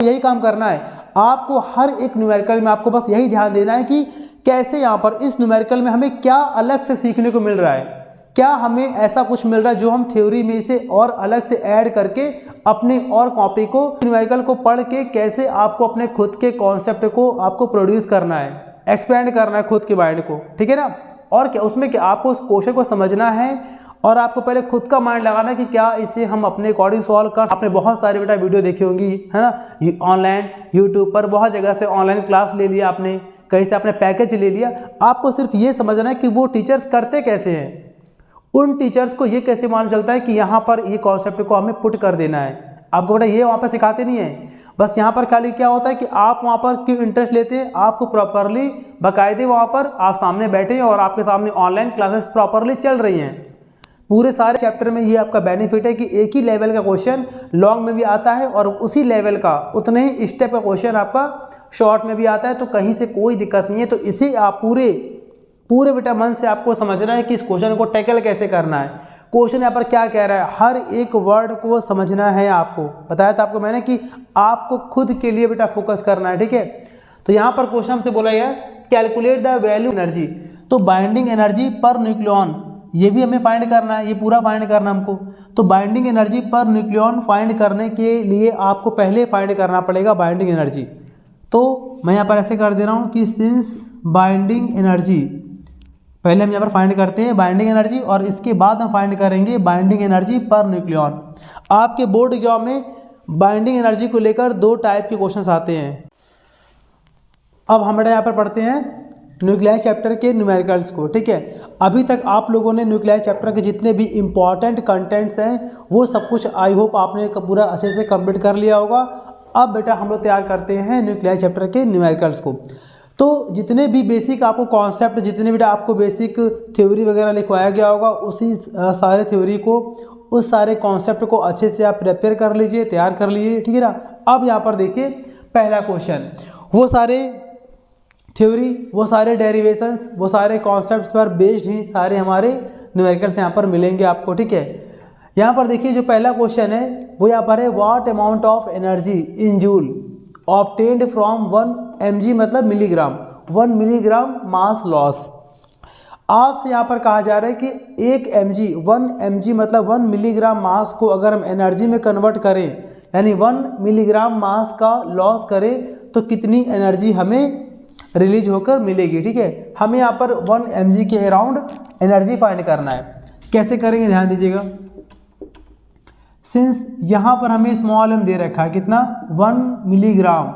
यही काम करना है आपको। हर एक न्यूमेरिकल में आपको बस यही ध्यान देना है कि कैसे यहाँ पर इस न्यूमेरिकल में हमें क्या अलग से सीखने को मिल रहा है, क्या हमें ऐसा कुछ मिल रहा है जो हम थ्योरी में से और अलग से ऐड करके अपने और कॉपी को न्यूमेरिकल को पढ़ के कैसे आपको अपने खुद के कॉन्सेप्ट को आपको प्रोड्यूस करना है, एक्सपेंड करना है खुद के माइंड को, ठीक है ना। और क्या उसमें क्या आपको उस क्वेश्चन को समझना है और आपको पहले खुद का माइंड लगाना है कि क्या इसे हम अपने अकॉर्डिंग सॉल्व कर। आपने बहुत सारी बेटा वीडियो देखी होंगी, है ना, ऑनलाइन यूट्यूब पर बहुत जगह से ऑनलाइन क्लास ले लिया आपने, कहीं से आपने पैकेज ले लिया। आपको सिर्फ ये समझना है कि वो टीचर्स करते कैसे हैं, उन टीचर्स को ये कैसे मालूम चलता है कि यहाँ पर ये कॉन्सेप्ट को हमें पुट कर देना है। आपको बेटा ये वहाँ पर सिखाते नहीं है, बस यहाँ पर खाली क्या होता है कि आप वहाँ पर क्यों इंटरेस्ट लेते हैं, आपको प्रॉपरली बाकायदे वहाँ पर आप सामने बैठे हैं और आपके सामने ऑनलाइन क्लासेस प्रॉपरली चल रही हैं। पूरे सारे चैप्टर में ये आपका बेनिफिट है कि एक ही लेवल का क्वेश्चन लॉन्ग में भी आता है और उसी लेवल का उतने ही स्टेप का क्वेश्चन आपका शॉर्ट में भी आता है, तो कहीं से कोई दिक्कत नहीं है। तो इसे आप पूरे बेटा मन से आपको समझना है कि इस क्वेश्चन को टैकल कैसे करना है, क्वेश्चन यहाँ पर क्या कह रहा है, हर एक वर्ड को समझना है। आपको बताया था आपको मैंने कि आपको खुद के लिए बेटा फोकस करना है, ठीक है। तो यहाँ पर क्वेश्चन हमसे बोला गया कैलकुलेट द वैल्यू एनर्जी, तो बाइंडिंग एनर्जी पर न्यूक्लियन ये भी हमें फाइंड करना है, ये पूरा फाइंड करना हमको। तो binding energy per nucleon find करने के लिए आपको पहले फाइंड करना पड़ेगा बाइंडिंग एनर्जी। तो मैं यहाँ पर ऐसे कर दे रहा हूँ कि सिंस बाइंडिंग एनर्जी, पहले हम यहाँ पर फाइंड करते हैं बाइंडिंग एनर्जी और इसके बाद हम फाइंड करेंगे बाइंडिंग एनर्जी पर न्यूक्लियन। आपके बोर्ड एग्जाम में बाइंडिंग एनर्जी को लेकर 2 टाइप के क्वेश्चंस आते हैं। अब हमारे यहाँ पर पढ़ते हैं न्यूक्लियस चैप्टर के न्यूमेरिकल्स को, ठीक है। अभी तक आप लोगों ने न्यूक्लियस चैप्टर के जितने भी इंपॉर्टेंट कंटेंट्स हैं वो सब कुछ आई होप आपने पूरा अच्छे से कंप्लीट कर लिया होगा। अब बेटा हम लोग तैयार करते हैं न्यूक्लियस चैप्टर के न्यूमेरिकल्स को। तो जितने भी बेसिक आपको कॉन्सेप्ट, जितने भी आपको बेसिक थ्योरी वगैरह लिखवाया गया होगा, उसी सारे थ्योरी को, उस सारे कॉन्सेप्ट को अच्छे से आप प्रिपेयर कर लीजिए, तैयार कर लीजिए, ठीक है ना। अब यहाँ पर देखिए पहला क्वेश्चन, वो सारे थ्योरी, वो सारे डेरिवेशंस, वो सारे कॉन्सेप्ट्स पर बेस्ड ही सारे हमारे न्यूमेरिकल्स यहाँ पर मिलेंगे आपको, ठीक है। यहाँ पर देखिए जो पहला क्वेश्चन है वो यहाँ पर है what amount of energy in joule obtained from 1 mg मतलब मिलीग्राम, 1 मिलीग्राम मास लॉस। आपसे यहाँ पर कहा जा रहा है कि 1 mg मतलब 1 मिलीग्राम मास को अगर हम एनर्जी में कन्वर्ट करें, यानी 1 मिलीग्राम मास का लॉस करें तो कितनी एनर्जी हमें रिलीज होकर मिलेगी, ठीक है। हमें यहाँ पर 1 mg के अराउंड एनर्जी फाइंड करना है। कैसे करेंगे ध्यान दीजिएगा। सिंस यहाँ पर हमें स्मॉल m दे रखा है कितना 1 मिलीग्राम,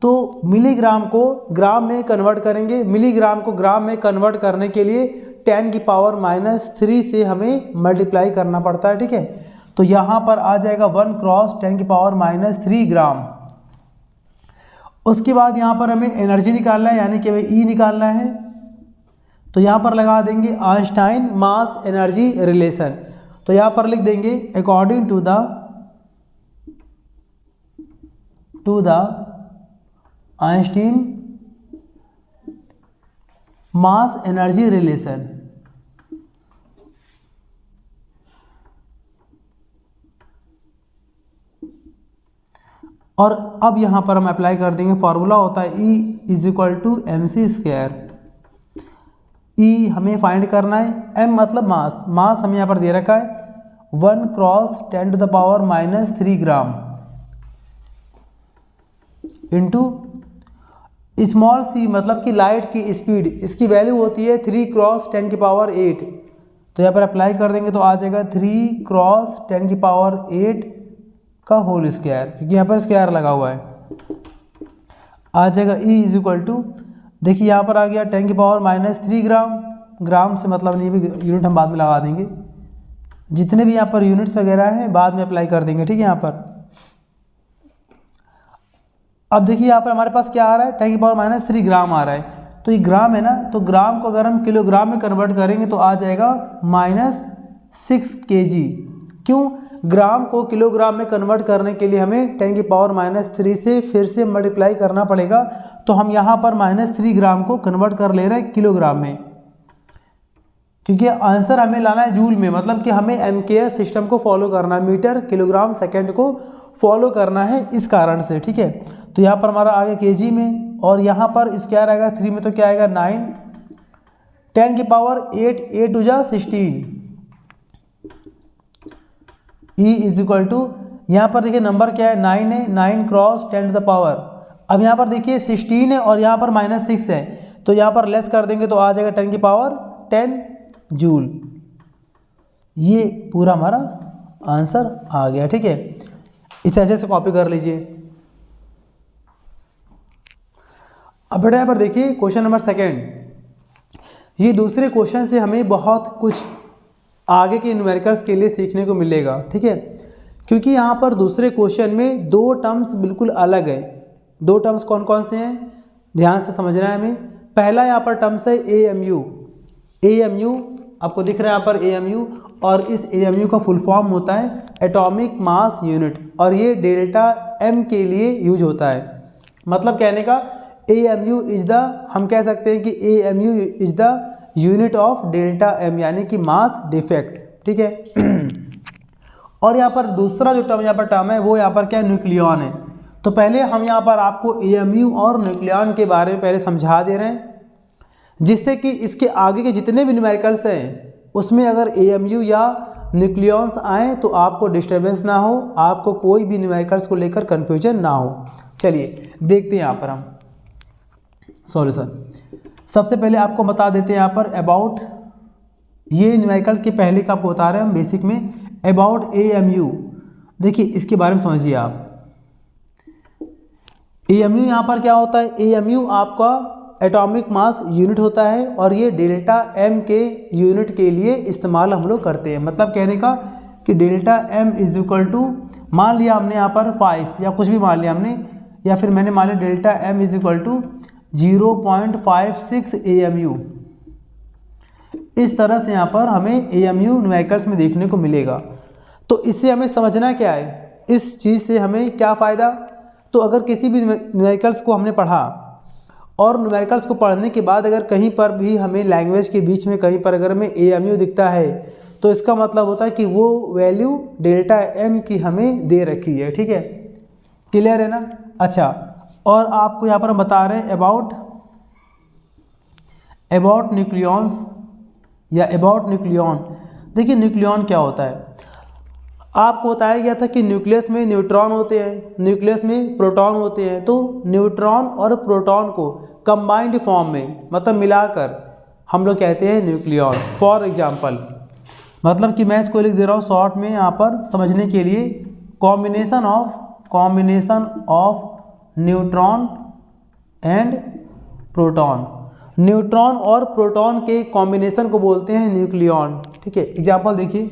तो मिलीग्राम को ग्राम में कन्वर्ट करेंगे। मिलीग्राम को ग्राम में कन्वर्ट करने के लिए 10⁻³ से हमें मल्टीप्लाई करना पड़ता है, ठीक है। तो यहाँ पर आ जाएगा 1 क्रॉस 10⁻³ ग्राम। उसके बाद यहाँ पर हमें एनर्जी निकालना है, यानी कि हमें E निकालना है। तो यहाँ पर लगा देंगे आइंस्टाइन मास एनर्जी रिलेशन। तो यहाँ पर लिख देंगे according to the Einstein mass energy relation. और अब यहाँ पर हम अप्लाई कर देंगे, फॉर्मूला होता है E = mc²। E हमें फाइंड करना है, m मतलब मास, मास हमें यहाँ पर दे रखा है 1 cross 10⁻³ gram into small c मतलब कि लाइट की स्पीड, इसकी वैल्यू होती है 3 क्रॉस 10⁸। तो यहाँ पर अप्लाई कर देंगे तो आ जाएगा 3 क्रॉस 10⁸ का होल स्क्वायर, क्योंकि यहाँ पर स्क्वायर लगा हुआ है। आ जाएगा E देखिए यहाँ पर आ गया 10⁻³ ग्राम। ग्राम से मतलब नहीं, भी यूनिट हम बाद में लगा देंगे। जितने भी यहाँ पर यूनिट्स वगैरह हैं बाद में अप्लाई कर देंगे, ठीक है। यहाँ पर अब देखिए यहाँ पर हमारे पास क्या आ रहा है 10⁻³ ग्राम आ रहा है। तो ये ग्राम है ना, तो ग्राम को अगर हम किलोग्राम में कन्वर्ट करेंगे तो आ जाएगा -6 kg। क्यों? ग्राम को किलोग्राम में कन्वर्ट करने के लिए हमें 10⁻³ से फिर से मल्टीप्लाई करना पड़ेगा। तो हम यहाँ पर -3 ग्राम को कन्वर्ट कर ले रहे हैं किलोग्राम में, क्योंकि आंसर हमें लाना है जूल में, मतलब कि हमें MKS सिस्टम को फॉलो करना है, मीटर किलोग्राम सेकंड को फॉलो करना है इस कारण से, ठीक है। तो यहाँ पर हमारा आ गया केजी में, और यहाँ पर स्क्वायर आएगा 3 में, तो क्या आएगा 9, 10 की पावर 8, 8 टू जा 16, ई इज इक्वल टू, यहाँ पर देखिए नंबर क्या है 9 है, 9 क्रॉस 10 टू द पावर, अब यहाँ पर देखिए 16 है और यहाँ पर -6 है, तो यहाँ पर लेस कर देंगे तो आ जाएगा 10 की पावर 10 जूल। ये पूरा हमारा आंसर आ गया, ठीक है। इसे अच्छे से कॉपी कर लीजिए। अब बेटा यहाँ पर देखिए क्वेश्चन नंबर 2, ये दूसरे क्वेश्चन से हमें बहुत कुछ आगे के न्यूमेरिकल्स के लिए सीखने को मिलेगा, ठीक है, क्योंकि यहाँ पर दूसरे क्वेश्चन में 2 टर्म्स बिल्कुल अलग है। 2 टर्म्स कौन कौन से हैं, ध्यान से समझना है हमें। पहला यहाँ पर टर्म्स है AMU। AMU आपको दिख रहा है यहाँ पर AMU, और इस AMU का फुल फॉर्म होता है एटॉमिक मास यूनिट, और ये डेल्टा M के लिए यूज होता है। मतलब कहने का AMU इज द, हम कह सकते हैं कि AMU is the unit of delta M, यानी कि मास डिफेक्ट, ठीक है। और यहाँ पर दूसरा जो टर्म यहाँ पर टर्म है वो यहाँ पर क्या है, न्यूक्लियॉन है। तो पहले हम यहाँ पर आपको AMU और न्यूक्लियॉन के बारे में पहले समझा दे रहे हैं, जिससे कि इसके आगे के जितने भी न्यूमेरिकल्स हैं उसमें अगर AMU या न्यूक्लियॉन्स आए तो आपको डिस्टर्बेंस ना हो, आपको कोई भी न्यूमेरिकल्स को लेकर कन्फ्यूजन ना हो। चलिए देखते हैं यहाँ पर हम सॉल्यूशन। सबसे पहले आपको बता देते हैं यहाँ पर अबाउट, ये न्यूमेरिकल्स के पहले का आपको बता रहे हैं हम बेसिक में, अबाउट AMU। देखिए इसके बारे में समझिए आप। AMU यहाँ पर क्या होता है, AMU आपका एटॉमिक मास यूनिट होता है, और ये डेल्टा M के यूनिट के लिए इस्तेमाल हम लोग करते हैं। मतलब कहने का कि delta M is equal to, मान लिया हमने यहाँ पर 5 या कुछ भी मान लिया हमने, या फिर मैंने मान लिया delta M is equal to 0.56 AMU। इस तरह से यहाँ पर हमें AMU न्यूमेरिकल्स में देखने को मिलेगा। तो इससे हमें समझना क्या है, इस चीज़ से हमें क्या फ़ायदा। तो अगर किसी भी न्यूमेरिकल्स को हमने पढ़ा, और न्यूमेरिकल्स को पढ़ने के बाद अगर कहीं पर भी हमें लैंग्वेज के बीच में कहीं पर अगर हमें AMU दिखता है, तो इसका मतलब होता है कि वो वैल्यू डेल्टा M की हमें दे रखी है, ठीक है। क्लियर है ना। अच्छा, और आपको यहाँ पर हम बता रहे हैं अबाउट न्यूक्लियॉन्स या अबाउट न्यूक्लियॉन। देखिए न्यूक्लियॉन क्या होता है, आपको बताया गया था कि न्यूक्लियस में न्यूट्रॉन होते हैं, न्यूक्लियस में प्रोटॉन होते हैं। तो न्यूट्रॉन और प्रोटॉन को कंबाइंड फॉर्म में, मतलब मिलाकर, हम लोग कहते हैं न्यूक्लियॉन। फॉर एग्जांपल, मतलब कि मैं इसको लिख दे रहा हूँ शॉर्ट में यहाँ पर समझने के लिए, combination of neutron and proton. Neutron और प्रोटॉन के कॉम्बिनेशन को बोलते हैं न्यूक्लियॉन, ठीक है। एग्जांपल देखिए,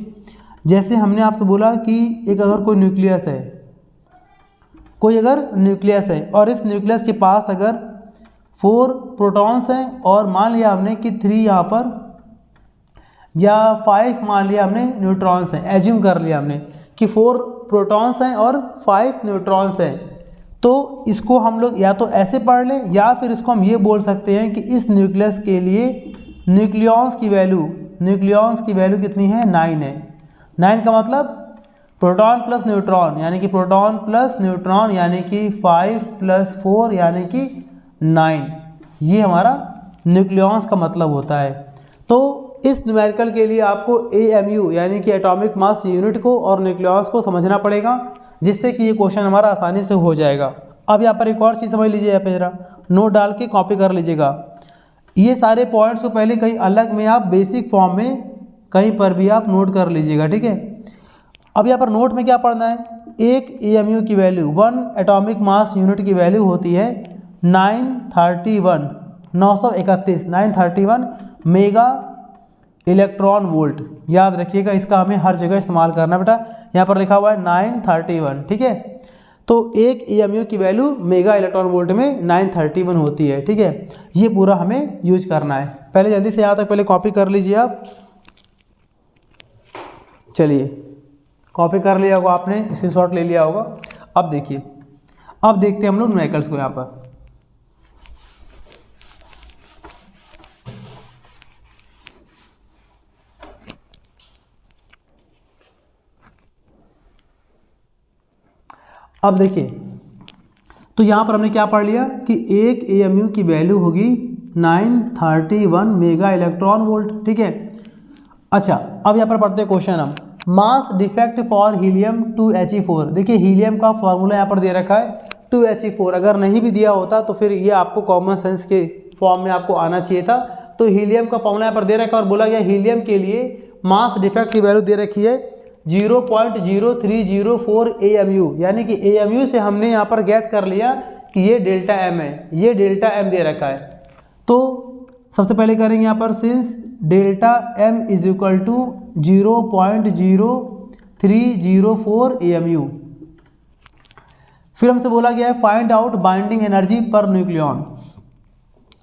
जैसे हमने आपसे बोला कि एक अगर कोई न्यूक्लियस है, और इस न्यूक्लियस के पास अगर 4 प्रोटॉन्स हैं, और मान लिया हमने कि 3 यहाँ पर या 5 मान लिया हमने न्यूट्रॉन्स हैं, एज्यूम कर लिया हमने कि 4 प्रोटॉन्स हैं और 5 न्यूट्रॉन्स हैं। तो इसको हम लोग या तो ऐसे पढ़ लें, या फिर इसको हम ये बोल सकते हैं कि इस न्यूक्लियस के लिए न्यूक्लियॉन्स की वैल्यू कितनी है, 9 है। 9 का मतलब प्रोटॉन प्लस न्यूट्रॉन, यानी कि प्रोटॉन प्लस न्यूट्रॉन, यानी कि 5 + 4 यानी कि 9। ये हमारा न्यूक्लियॉन्स का मतलब होता है। तो इस न्यूमेरिकल के लिए आपको AMU यानी कि एटॉमिक मास यूनिट को और न्यूक्लियॉन्स को समझना पड़ेगा, जिससे कि ये क्वेश्चन हमारा आसानी से हो जाएगा। अब यहाँ पर एक और चीज़ समझ लीजिए, यहाँ पे जरा नोट डाल के कॉपी कर लीजिएगा। ये सारे पॉइंट्स को पहले कहीं अलग में आप बेसिक फॉर्म में कहीं पर भी आप नोट कर लीजिएगा, ठीक है। अब यहाँ पर नोट में क्या पढ़ना है, एक AMU की वैल्यू, 1 एटॉमिक मास यूनिट की वैल्यू होती है 931 मेगा इलेक्ट्रॉन वोल्ट। याद रखिएगा, इसका हमें हर जगह इस्तेमाल करना बेटा। यहाँ पर लिखा हुआ है 931, ठीक है। तो एक AMU की वैल्यू मेगा इलेक्ट्रॉन वोल्ट में 931 होती है, ठीक है। ये पूरा हमें यूज करना है। पहले जल्दी से यहाँ तक पहले कॉपी कर लीजिए आप। चलिए, कॉपी कर लिया होगा आपने, स्क्रीनशॉट ले लिया होगा। अब देखिए, अब देखते हैं हम लोग न्यूमेरिकल्स को यहाँ पर। अब देखिए, तो यहाँ पर हमने क्या पढ़ लिया कि एक AMU की वैल्यू होगी 931 मेगा इलेक्ट्रॉन वोल्ट, ठीक है। अच्छा, अब यहाँ पर पढ़ते हैं क्वेश्चन हम, mass defect for helium 2He4। देखिए हीलियम का फॉर्मूला यहाँ पर दे रखा है 2He4, अगर नहीं भी दिया होता तो फिर ये आपको कॉमन सेंस के फॉर्म में आपको आना चाहिए था। तो हीलियम का फॉर्मूला यहाँ पर दे रखा है और बोला गया हीलियम के लिए मास डिफेक्ट की वैल्यू दे रखी है 0.0304 AMU, यानी कि AMU से हमने यहाँ पर गैस कर लिया कि ये डेल्टा M है, ये डेल्टा M दे रखा है। तो सबसे पहले करेंगे यहाँ पर since delta M is equal to 0.0304 AMU। फिर हमसे बोला गया है find out binding energy per nucleon.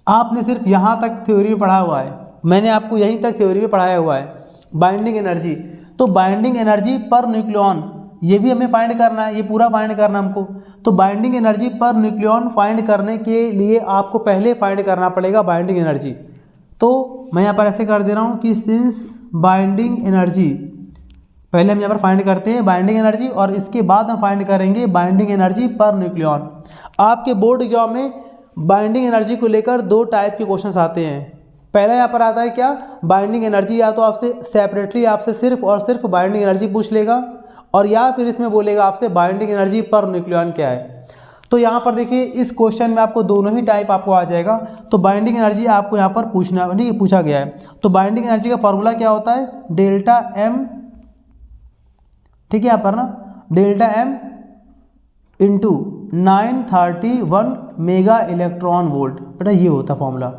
आपने सिर्फ यहाँ तक थ्योरी में पढ़ा हुआ है, मैंने आपको यहीं तक थ्योरी में पढ़ाया हुआ है बाइंडिंग एनर्जी। तो बाइंडिंग एनर्जी पर न्यूक्लियॉन ये भी हमें फाइंड करना है, ये पूरा फाइंड करना हमको। तो binding energy per nucleon find करने के लिए आपको पहले फाइंड करना पड़ेगा बाइंडिंग एनर्जी। तो मैं यहाँ पर ऐसे कर दे रहा हूँ कि सिंस बाइंडिंग एनर्जी, पहले हम यहाँ पर फाइंड करते हैं बाइंडिंग एनर्जी और इसके बाद हम फाइंड करेंगे बाइंडिंग एनर्जी पर न्यूक्लियॉन। आपके बोर्ड एग्जाम में बाइंडिंग एनर्जी को लेकर दो टाइप के क्वेश्चंस आते हैं। पहला यहाँ पर आता है क्या, बाइंडिंग एनर्जी, या तो आपसे सेपरेटली आपसे सिर्फ और सिर्फ बाइंडिंग एनर्जी पूछ लेगा, और या फिर इसमें बोलेगा आपसे बाइंडिंग एनर्जी पर न्यूक्लियॉन क्या है। तो यहाँ पर देखिए इस क्वेश्चन में आपको दोनों ही टाइप आपको आ जाएगा। तो बाइंडिंग एनर्जी आपको यहाँ पर पूछा गया है। तो बाइंडिंग एनर्जी का फॉर्मूला क्या होता है, डेल्टा M, ठीक है, यहाँ पर ना delta M into 931 mega electron volt, बेटा ये होता फॉर्मूला।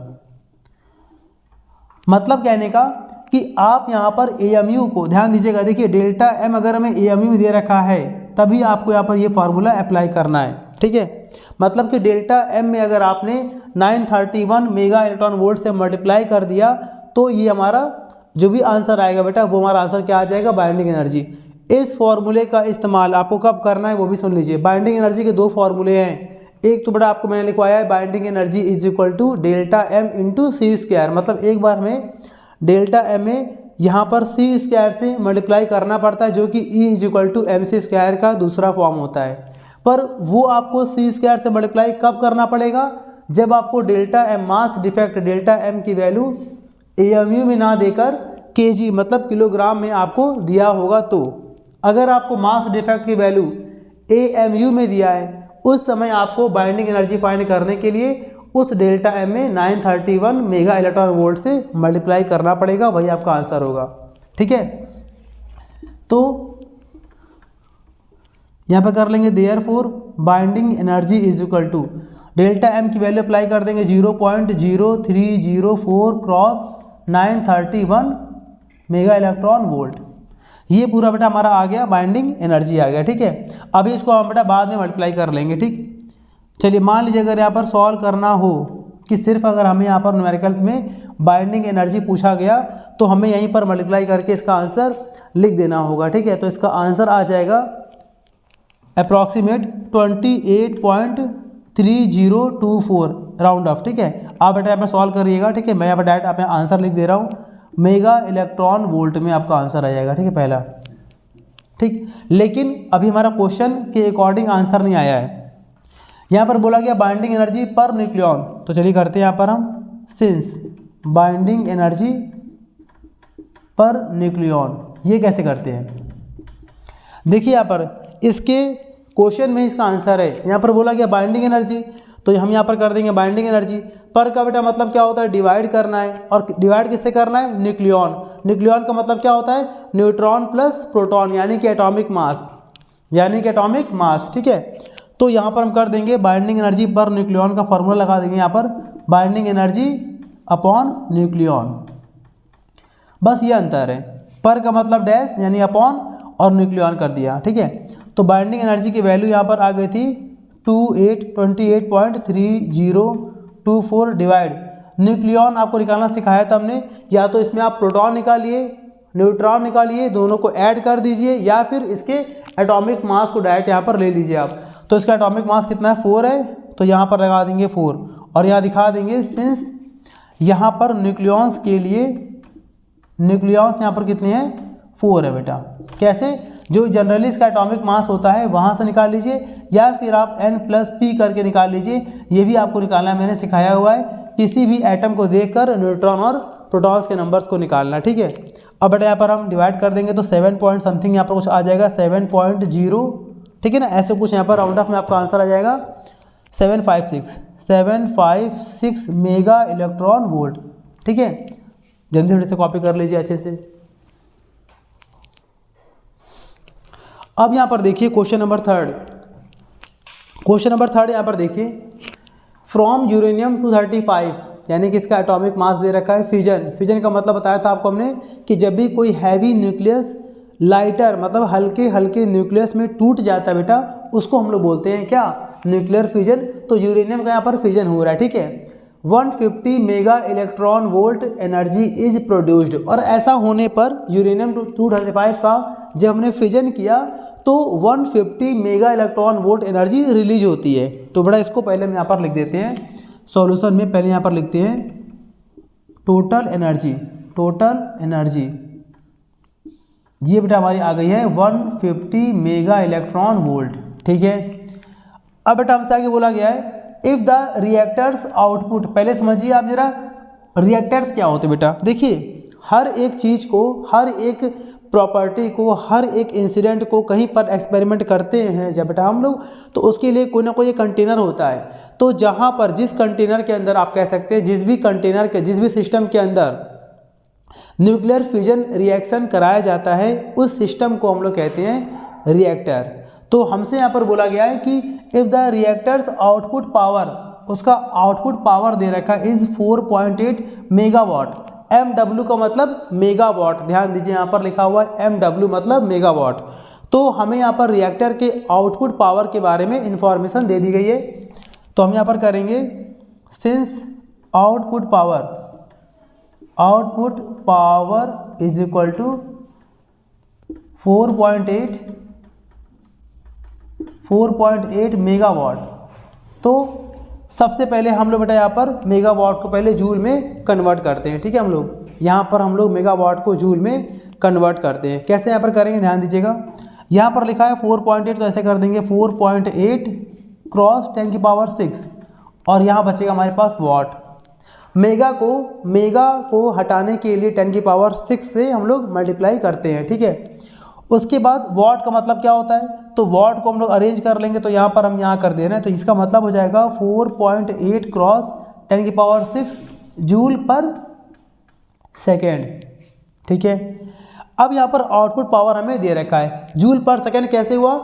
मतलब कहने का कि आप यहाँ पर AMU को ध्यान दीजिएगा, देखिए डेल्टा M अगर हमें AMU दे रखा है तभी आपको यहाँ पर ये फार्मूला अप्लाई करना है, ठीक है। मतलब कि डेल्टा M में अगर आपने 931 मेगा इलेक्ट्रॉन वोल्ट से मल्टीप्लाई कर दिया तो ये हमारा जो भी आंसर आएगा बेटा वो हमारा आंसर क्या आ जाएगा, बाइंडिंग एनर्जी। इस फॉर्मूले का इस्तेमाल आपको कब करना है वो भी सुन लीजिए। बाइंडिंग एनर्जी के दो फॉर्मूले हैं, एक तो बेटा आपको मैंने लिखवाया है binding energy is equal to delta M into C square. मतलब एक बार हमें डेल्टा M में यहाँ पर सी स्क्वायर से मल्टीप्लाई करना पड़ता है जो कि E is equal to MC square का दूसरा फॉर्म होता है। पर वो आपको सी स्क्वायर से मल्टीप्लाई कब करना पड़ेगा, जब आपको डेल्टा M मास डिफेक्ट डेल्टा M की वैल्यू AMU में ना देकर kg मतलब किलोग्राम में आपको दिया होगा। तो अगर आपको मास डिफेक्ट की वैल्यू AMU में दिया है उस समय आपको बाइंडिंग एनर्जी फाइंड करने के लिए उस डेल्टा M में 931 मेगा इलेक्ट्रॉन वोल्ट से मल्टीप्लाई करना पड़ेगा, वही आपका आंसर होगा, ठीक है। तो यहाँ पे कर लेंगे therefore binding energy is equal to delta M की वैल्यू अप्लाई कर देंगे 0.0304 क्रॉस 931 मेगा इलेक्ट्रॉन वोल्ट। ये पूरा बेटा हमारा आ गया, बाइंडिंग एनर्जी आ गया, ठीक है। अभी इसको हम बेटा बाद में मल्टीप्लाई कर लेंगे, ठीक। चलिए मान लीजिए अगर यहाँ पर सॉल्व करना हो कि सिर्फ अगर हमें यहाँ पर न्यूमेरिकल्स में बाइंडिंग एनर्जी पूछा गया तो हमें यहीं पर मल्टीप्लाई करके इसका आंसर लिख देना होगा, ठीक है। तो इसका आंसर आ जाएगा अप्रॉक्सीमेट 28.3024 राउंड ऑफ, ठीक है। आप बेटा यहाँ पर सॉल्व करिएगा, ठीक है। मैं यहाँ पर डायरेक्ट आप यहाँ आंसर लिख दे रहा हूँ, मेगा इलेक्ट्रॉन वोल्ट में आपका आंसर आ जाएगा, ठीक है, पहला, ठीक। लेकिन अभी हमारा क्वेश्चन के अकॉर्डिंग आंसर नहीं आया है। यहाँ पर बोला गया बाइंडिंग एनर्जी पर न्यूक्लियॉन, तो चलिए करते हैं यहाँ पर हम since binding energy per nucleon, ये कैसे करते हैं। देखिए यहाँ पर इसके क्वेश्चन में इसका आंसर है, यहाँ पर बोला गया बाइंडिंग एनर्जी, तो हम यहाँ पर कर देंगे बाइंडिंग एनर्जी पर का बेटा मतलब क्या होता है, डिवाइड करना है। और डिवाइड किससे करना है, न्यूक्लियॉन। न्यूक्लियॉन का मतलब क्या होता है, न्यूट्रॉन प्लस प्रोटॉन यानी कि एटॉमिक मास, ठीक है। तो यहाँ पर हम कर देंगे बाइंडिंग एनर्जी पर न्यूक्लियॉन का फॉर्मूला लगा देंगे यहाँ पर, बाइंडिंग एनर्जी अपॉन न्यूक्लियॉन, बस ये अंतर है। पर का मतलब डैश यानी अपॉन और न्यूक्लियॉन कर दिया, ठीक है। तो बाइंडिंग एनर्जी की वैल्यू यहाँ पर आ गई थी 28.3024 डिवाइड न्यूक्लियॉन आपको निकालना सिखाया था हमने, या तो इसमें आप प्रोटॉन निकालिए न्यूट्रॉन निकालिए, दोनों को ऐड कर दीजिए, या फिर इसके एटॉमिक मास को डायरेक्ट यहाँ पर ले लीजिए आप। तो इसका एटॉमिक मास कितना है, 4 है, तो यहाँ पर लगा देंगे 4 और यहाँ दिखा देंगे सिंस यहाँ पर न्यूक्लियॉन्स के लिए न्यूक्लियॉन्स यहाँ पर कितने हैं 4 है बेटा। कैसे? जो जनरली इसका एटॉमिक मास होता है वहाँ से निकाल लीजिए, या फिर आप n+p करके निकाल लीजिए। ये भी आपको निकालना मैंने सिखाया हुआ है, किसी भी एटम को देखकर न्यूट्रॉन और प्रोटॉन्स के नंबर्स को निकालना, ठीक है। अब बेटा यहाँ पर हम डिवाइड कर देंगे तो 7 पॉइंट समथिंग यहाँ पर कुछ आ जाएगा 7.0, ठीक है ना, ऐसे कुछ यहाँ पर राउंड ऑफ में आपका आंसर आ जाएगा 756 मेगा इलेक्ट्रॉन वोल्ट, ठीक है। जल्दी से कॉपी कर लीजिए अच्छे से। अब यहाँ पर देखिए क्वेश्चन नंबर थर्ड यहाँ पर देखिए, फ्रॉम यूरेनियम 235, यानी कि इसका एटॉमिक मास दे रखा है फिजन का मतलब बताया था आपको हमने कि जब भी कोई हैवी न्यूक्लियस लाइटर मतलब हल्के न्यूक्लियस में टूट जाता है बेटा, उसको हम लोग बोलते हैं क्या? Nuclear fission. तो यूरेनियम का यहाँ पर फिजन हो रहा है, ठीक है। 150 mega electron volt energy is produced, और ऐसा होने पर यूरेनियम 235 का जब हमने फिजन किया तो 150 mega electron volt energy release होती है। तो बड़ा इसको पहले हम यहाँ पर लिख देते हैं सॉल्यूशन में, पहले यहाँ पर लिखते हैं टोटल एनर्जी, ये बेटा हमारी आ गई है 150 मेगा इलेक्ट्रॉन वोल्ट, ठीक है। अब बेटा हमसे आगे बोला गया है इफ द रिएक्टर्स आउटपुट, पहले समझिए आप जरा रिएक्टर्स क्या होते बेटा। देखिए हर एक चीज़ को, हर एक प्रॉपर्टी को, हर एक इंसिडेंट को कहीं पर एक्सपेरिमेंट करते हैं जब बेटा हम लोग, तो उसके लिए कोई ना कोई कंटेनर होता है। तो जहाँ पर जिस कंटेनर के अंदर आप कह सकते हैं जिस भी सिस्टम के अंदर न्यूक्लियर फ्यूजन रिएक्शन कराया जाता है उस सिस्टम को हम लोग कहते हैं रिएक्टर। तो हमसे यहाँ पर बोला गया है कि if the reactors output power, उसका आउटपुट पावर दे रखा है इज़ 4.8 मेगावाट। MW का मतलब मेगावाट, ध्यान दीजिए यहाँ पर लिखा हुआ है MW मतलब मेगावाट। तो हमें यहाँ पर रिएक्टर के आउटपुट पावर के बारे में इंफॉर्मेशन दे दी गई है। तो हम यहाँ पर करेंगे since output power is equal to 4.8 megawatt. तो सबसे पहले हम लोग बेटा यहाँ पर मेगावाट को पहले जूल में कन्वर्ट करते हैं, ठीक है। हम लोग मेगावाट को जूल में कन्वर्ट करते हैं। कैसे यहाँ पर करेंगे ध्यान दीजिएगा, यहाँ पर लिखा है 4.8, तो ऐसे कर देंगे 4.8 क्रॉस 10⁶, और यहाँ बचेगा हमारे पास वाट। मेगा को हटाने के लिए 10⁶ से हम लोग मल्टीप्लाई करते हैं, ठीक है। उसके बाद वाट का मतलब क्या होता है, तो वाट को हम लोग अरेंज कर लेंगे, तो यहाँ पर हम यहाँ कर दे रहे हैं, तो इसका मतलब हो जाएगा 4.8 क्रॉस 10⁶ जूल पर सेकेंड, ठीक है। अब यहाँ पर आउटपुट पावर हमें दे रखा है जूल पर सेकेंड। कैसे हुआ?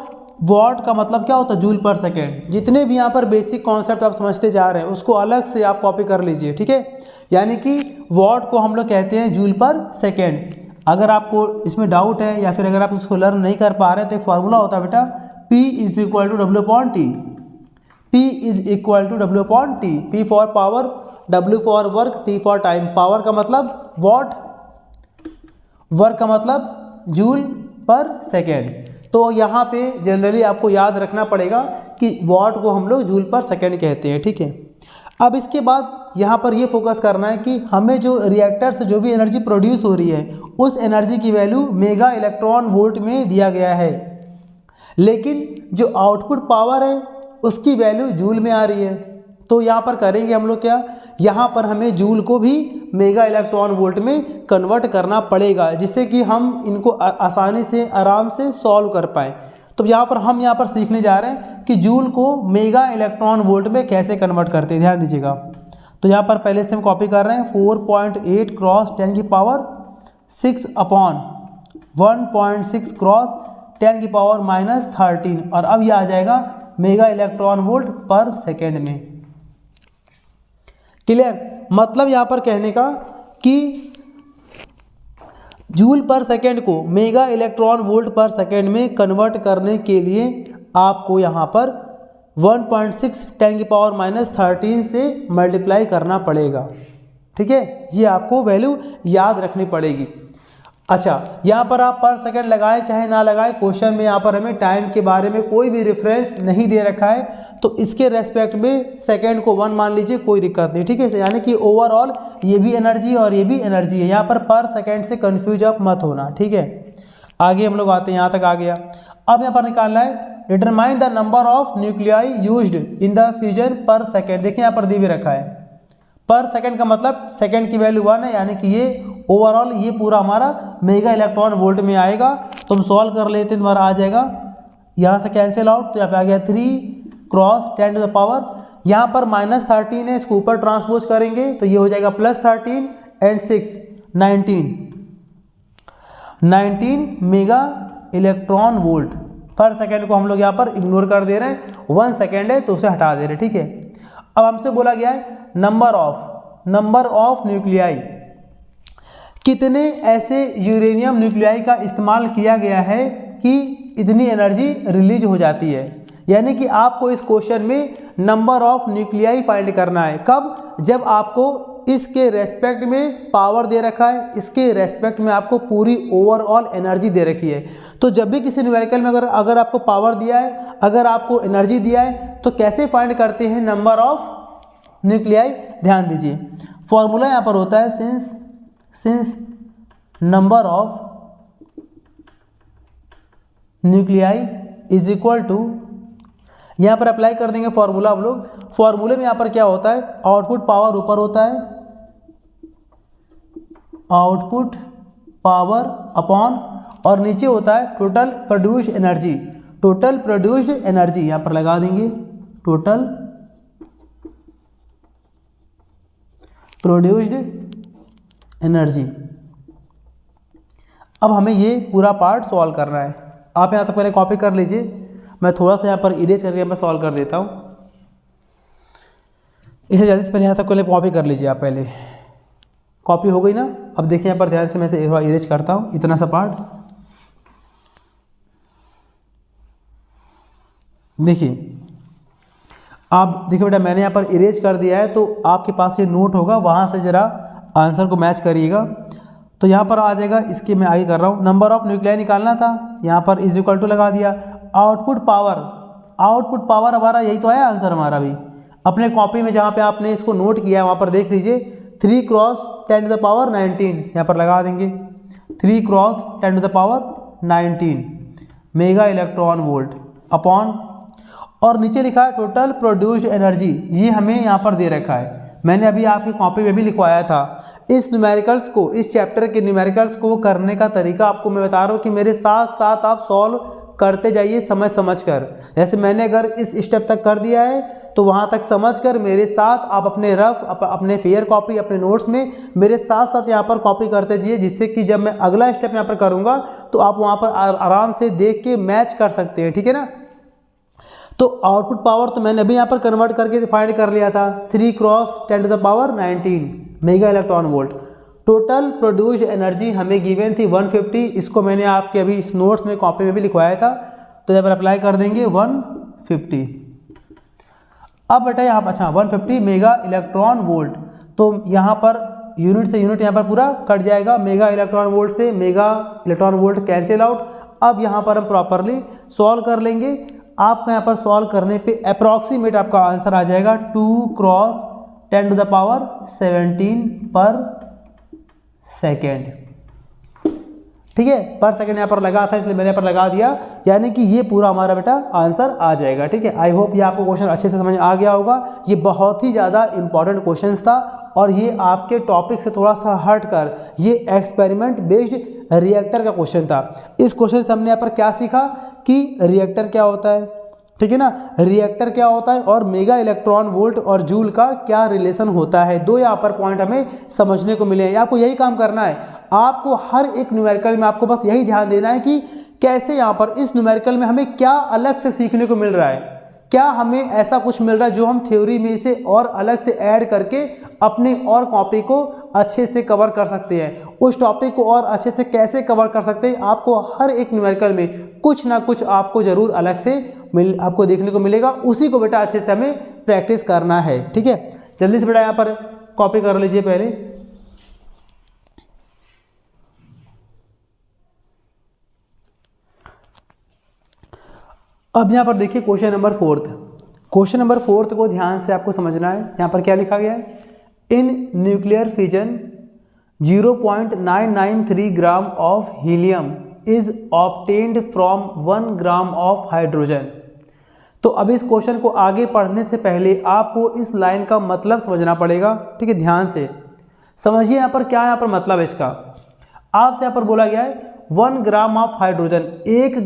वाट का मतलब क्या होता है? जूल पर सेकेंड। जितने भी यहाँ पर बेसिक कॉन्सेप्ट आप समझते जा रहे हैं उसको अलग से आप कॉपी कर लीजिए, ठीक है। यानी कि वाट को हम लोग कहते हैं जूल पर सेकेंड। अगर आपको इसमें डाउट है या फिर अगर आप उसको लर्न नहीं कर पा रहे हैं तो एक फार्मूला होता है बेटा P is equal to W/T। P for power, W for work, T for time. Power का मतलब वाट, वर्क का मतलब जूल पर सेकेंड। तो यहाँ पे जनरली आपको याद रखना पड़ेगा कि वाट को हम लोग जूल पर सेकेंड कहते हैं, ठीक है। अब इसके बाद यहाँ पर ये फोकस करना है कि हमें जो रिएक्टर से जो भी एनर्जी प्रोड्यूस हो रही है उस एनर्जी की वैल्यू मेगा इलेक्ट्रॉन वोल्ट में दिया गया है, लेकिन जो आउटपुट पावर है उसकी वैल्यू जूल में आ रही है। तो यहाँ पर करेंगे हम लोग क्या, यहाँ पर हमें जूल को भी मेगा इलेक्ट्रॉन वोल्ट में कन्वर्ट करना पड़ेगा, जिससे कि हम इनको आसानी से आराम से सॉल्व कर पाएँ। तो यहाँ पर सीखने जा रहे हैं कि जूल को मेगा इलेक्ट्रॉन वोल्ट में कैसे कन्वर्ट करते हैं, ध्यान दीजिएगा। तो यहाँ पर पहले से हम कॉपी कर रहे हैं 4.8 क्रॉस 10⁶ अपॉन 1.6 क्रॉस 10⁻⁻13, और अब ये आ जाएगा मेगा इलेक्ट्रॉन वोल्ट पर सेकेंड में। क्लियर? मतलब यहाँ पर कहने का कि जूल पर सेकेंड को मेगा इलेक्ट्रॉन वोल्ट पर सेकेंड में कन्वर्ट करने के लिए आपको यहाँ पर 1.6 10⁻⁻13 से मल्टीप्लाई करना पड़ेगा, ठीक है। ये आपको वैल्यू याद रखनी पड़ेगी। अच्छा, यहाँ पर आप पर सेकेंड लगाएं चाहे ना लगाएं, क्वेश्चन में यहाँ पर हमें टाइम के बारे में कोई भी रेफरेंस नहीं दे रखा है, तो इसके रेस्पेक्ट में सेकेंड को 1 मान लीजिए, कोई दिक्कत नहीं, ठीक है। यानी कि ओवरऑल ये भी एनर्जी और ये भी एनर्जी है। यहाँ पर सेकेंड से कन्फ्यूज आप मत होना, ठीक है। आगे हम लोग आते हैं, यहाँ तक आ गया। अब यहाँ पर निकालना है determine the number of nuclei used in the fusion पर सेकेंड। देखिए यहाँ पर दी भी रखा है पर सेकेंड का मतलब सेकेंड की वैल्यू 1 है, यानी कि ये ओवरऑल ये पूरा हमारा मेगा इलेक्ट्रॉन वोल्ट में आएगा। तो हम सॉल्व कर लेते हैं, तुम्हारा आ जाएगा यहाँ से कैंसिल आउट, तो यहाँ पे आ गया 3 क्रॉस 10 टू द पावर, यहाँ पर -13 है, इसको ऊपर ट्रांसपोज करेंगे तो ये हो जाएगा +13 एंड 6 19 मेगा इलेक्ट्रॉन वोल्ट पर सेकेंड को हम लोग यहाँ पर इग्नोर कर दे रहे हैं, 1 सेकेंड है तो उसे हटा दे रहे हैं, ठीक है। अब हमसे बोला गया है नंबर ऑफ न्यूक्लियाई, कितने ऐसे यूरेनियम न्यूक्लियाई का इस्तेमाल किया गया है कि इतनी एनर्जी रिलीज हो जाती है। यानी कि आपको इस क्वेश्चन में नंबर ऑफ न्यूक्लियाई फाइंड करना है। कब? जब आपको इसके रेस्पेक्ट में पावर दे रखा है, इसके रेस्पेक्ट में आपको पूरी ओवरऑल एनर्जी दे रखी है। तो जब भी किसी न्यूमेरिकल में अगर आपको पावर दिया है, अगर आपको एनर्जी दिया है, तो कैसे फाइंड करते हैं नंबर ऑफ न्यूक्लियाई? ध्यान दीजिए, फॉर्मूला यहाँ पर होता है since number of nuclei is equal to, यहाँ पर अप्लाई कर देंगे फॉर्मूला हम लोग। फॉर्मूले में यहाँ पर क्या होता है, आउटपुट पावर ऊपर होता है, आउटपुट पावर अपॉन, और नीचे होता है total produced energy. Total produced energy यहाँ पर लगा देंगे, टोटल प्रोड्यूस्ड एनर्जी। अब हमें ये पूरा पार्ट सॉल्व करना है। आप यहाँ तक पहले कॉपी कर लीजिए, मैं थोड़ा सा यहाँ पर इरेज करके मैं सॉल्व कर देता हूँ। इसे जल्दी से पहले यहाँ तक पहले कॉपी कर लीजिए, आप पहले कॉपी हो गई ना। अब देखिए यहाँ पर ध्यान से मैं इसे इरेज करता हूँ, इतना सा पार्ट देखिए। आप देखिए बेटा, मैंने यहाँ पर इरेज कर दिया है, तो आपके पास ये नोट होगा, वहाँ से ज़रा आंसर को मैच करिएगा। तो यहाँ पर आ जाएगा, इसके मैं आगे कर रहा हूँ, नंबर ऑफ न्यूक्लियाई निकालना था, यहाँ पर इज इक्वल टू लगा दिया। आउटपुट पावर हमारा यही तो है आंसर हमारा भी। अपने कॉपी में जहाँ पे आपने इसको नोट किया है वहाँ पर देख लीजिए, 3 क्रॉस 10 टू द पावर 19 यहाँ पर लगा देंगे, 3 cross 10 to the power 19 mega electron volt upon, और नीचे लिखा है टोटल प्रोड्यूस्ड एनर्जी, ये हमें यहाँ पर दे रखा है। मैंने अभी आपकी कॉपी में भी लिखवाया था। इस न्यूमेरिकल्स को, इस चैप्टर के न्यूमेरिकल्स को करने का तरीका आपको मैं बता रहा हूँ कि मेरे साथ साथ आप सॉल्व करते जाइए समझ कर। जैसे मैंने अगर इस स्टेप तक कर दिया है तो वहाँ तक समझ कर मेरे साथ आप अपने अपने फेयर कॉपी, अपने नोट्स में मेरे साथ साथ यहाँ पर कॉपी करते जाइए, जिससे कि जब मैं अगला स्टेप यहाँ पर करूँगा तो आप वहाँ पर आराम से देख के मैच कर सकते हैं, ठीक है ना। तो आउटपुट पावर तो मैंने अभी यहाँ पर कन्वर्ट करके फाइंड कर लिया था, 3 cross 10 to the power 19 mega electron volt. Total produced energy हमें गिवन थी 150, इसको मैंने आपके अभी इस नोट्स में कॉपी में भी लिखवाया था, तो यहाँ पर अप्लाई कर देंगे 150। अब बेटा यहाँ पर 150 मेगा इलेक्ट्रॉन वोल्ट, तो यहाँ पर यूनिट से यूनिट यहाँ पर पूरा कट जाएगा, मेगा इलेक्ट्रॉन वोल्ट से mega electron volt cancel out. अब यहाँ पर हम प्रॉपरली सॉल्व कर लेंगे। आपका यहाँ पर सॉल्व करने पे अप्रॉक्सीमेट आपका आंसर आ जाएगा 2 क्रॉस 10 टू द पावर 17 पर सेकेंड, ठीक है। पर सेकेंड यहाँ पर लगा था इसलिए मैंने यहाँ पर लगा दिया, यानी कि ये पूरा हमारा बेटा आंसर आ जाएगा, ठीक है। आई होप ये आपको क्वेश्चन अच्छे से समझ आ गया होगा। ये बहुत ही ज़्यादा इंपॉर्टेंट क्वेश्चन था और ये आपके टॉपिक से थोड़ा सा हट कर ये एक्सपेरिमेंट बेस्ड रिएक्टर का क्वेश्चन था। इस क्वेश्चन से हमने यहाँ पर क्या सीखा कि रिएक्टर क्या होता है, ठीक है ना, रिएक्टर क्या होता है और मेगा इलेक्ट्रॉन वोल्ट और जूल का क्या रिलेशन होता है। दो यहाँ पर पॉइंट हमें समझने को मिले हैं। आपको यही काम करना है, आपको हर एक न्यूमेरिकल में आपको बस यही ध्यान देना है कि कैसे यहाँ पर इस न्यूमेरिकल में हमें क्या अलग से सीखने को मिल रहा है, क्या हमें ऐसा कुछ मिल रहा है जो हम थ्योरी में से और अलग से ऐड करके अपने और कॉपी को अच्छे से कवर कर सकते हैं। उस टॉपिक को और अच्छे से कैसे कवर कर सकते हैं, आपको हर एक न्यूमेरिकल में कुछ ना कुछ आपको ज़रूर अलग से आपको देखने को मिलेगा। उसी को बेटा अच्छे से हमें प्रैक्टिस करना है, ठीक है। जल्दी से बेटा यहाँ पर कॉपी कर लीजिए पहले। अब यहाँ पर देखिए क्वेश्चन नंबर 4। क्वेश्चन नंबर 4 को ध्यान से आपको समझना है। यहाँ पर क्या लिखा गया है, in nuclear fission 0.993 gram of helium is obtained from 1 gram of hydrogen. तो अब इस क्वेश्चन को आगे पढ़ने से पहले आपको इस लाइन का मतलब समझना पड़ेगा, ठीक है। ध्यान से समझिए यहाँ पर क्या यहाँ पर मतलब है इसका। आपसे यहाँ पर बोला गया है 1 ग्राम ऑफ हाइड्रोजन, 1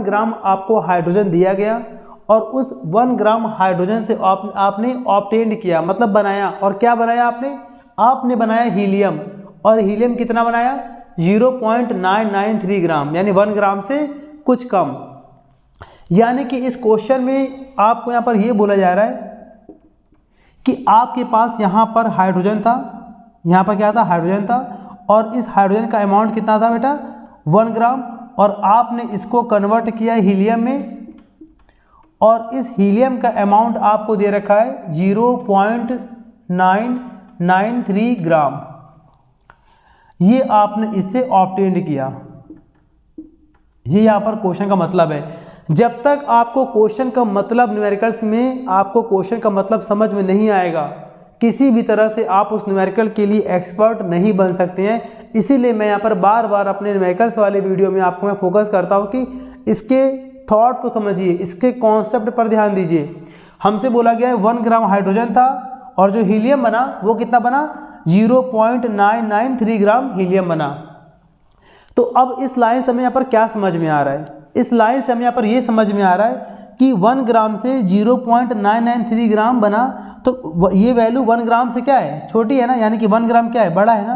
ग्राम आपको हाइड्रोजन दिया गया और उस 1 ग्राम हाइड्रोजन से आपने ऑब्टेन्ड किया, मतलब बनाया। और क्या बनाया आपने बनाया हीलियम। और हीलियम कितना बनाया 0.993 ग्राम, यानी 1 ग्राम से कुछ कम। यानी कि इस क्वेश्चन में आपको यहाँ पर ये बोला जा रहा है कि आपके पास यहाँ पर हाइड्रोजन था, यहाँ पर क्या था हाइड्रोजन था, और इस हाइड्रोजन का अमाउंट कितना था बेटा 1 ग्राम, और आपने इसको कन्वर्ट किया हीलियम में, और इस हीलियम का अमाउंट आपको दे रखा है 0.993 ग्राम। ये आपने इससे ऑब्टेन्ड किया। ये यहाँ पर क्वेश्चन का मतलब है। जब तक आपको क्वेश्चन का मतलब न्यूमेरिकल्स में आपको क्वेश्चन का मतलब समझ में नहीं आएगा, किसी भी तरह से आप उस न्यूमेरिकल के लिए एक्सपर्ट नहीं बन सकते हैं। इसीलिए मैं यहाँ पर बार बार अपने न्यूमेरिकल्स वाले वीडियो में आपको मैं फोकस करता हूँ कि इसके थॉट को समझिए, इसके कॉन्सेप्ट पर ध्यान दीजिए। हमसे बोला गया है 1 ग्राम हाइड्रोजन था और जो हीलियम बना वो कितना बना 0.993 ग्राम हीलियम बना। तो अब इस लाइन से हमें यहाँ पर क्या समझ में आ रहा है, इस लाइन से हमें यहाँ पर ये समझ में आ रहा है कि 1 ग्राम से 0.993 ग्राम बना, तो ये वैल्यू 1 ग्राम से क्या है छोटी है ना, यानी कि 1 ग्राम क्या है बड़ा है ना।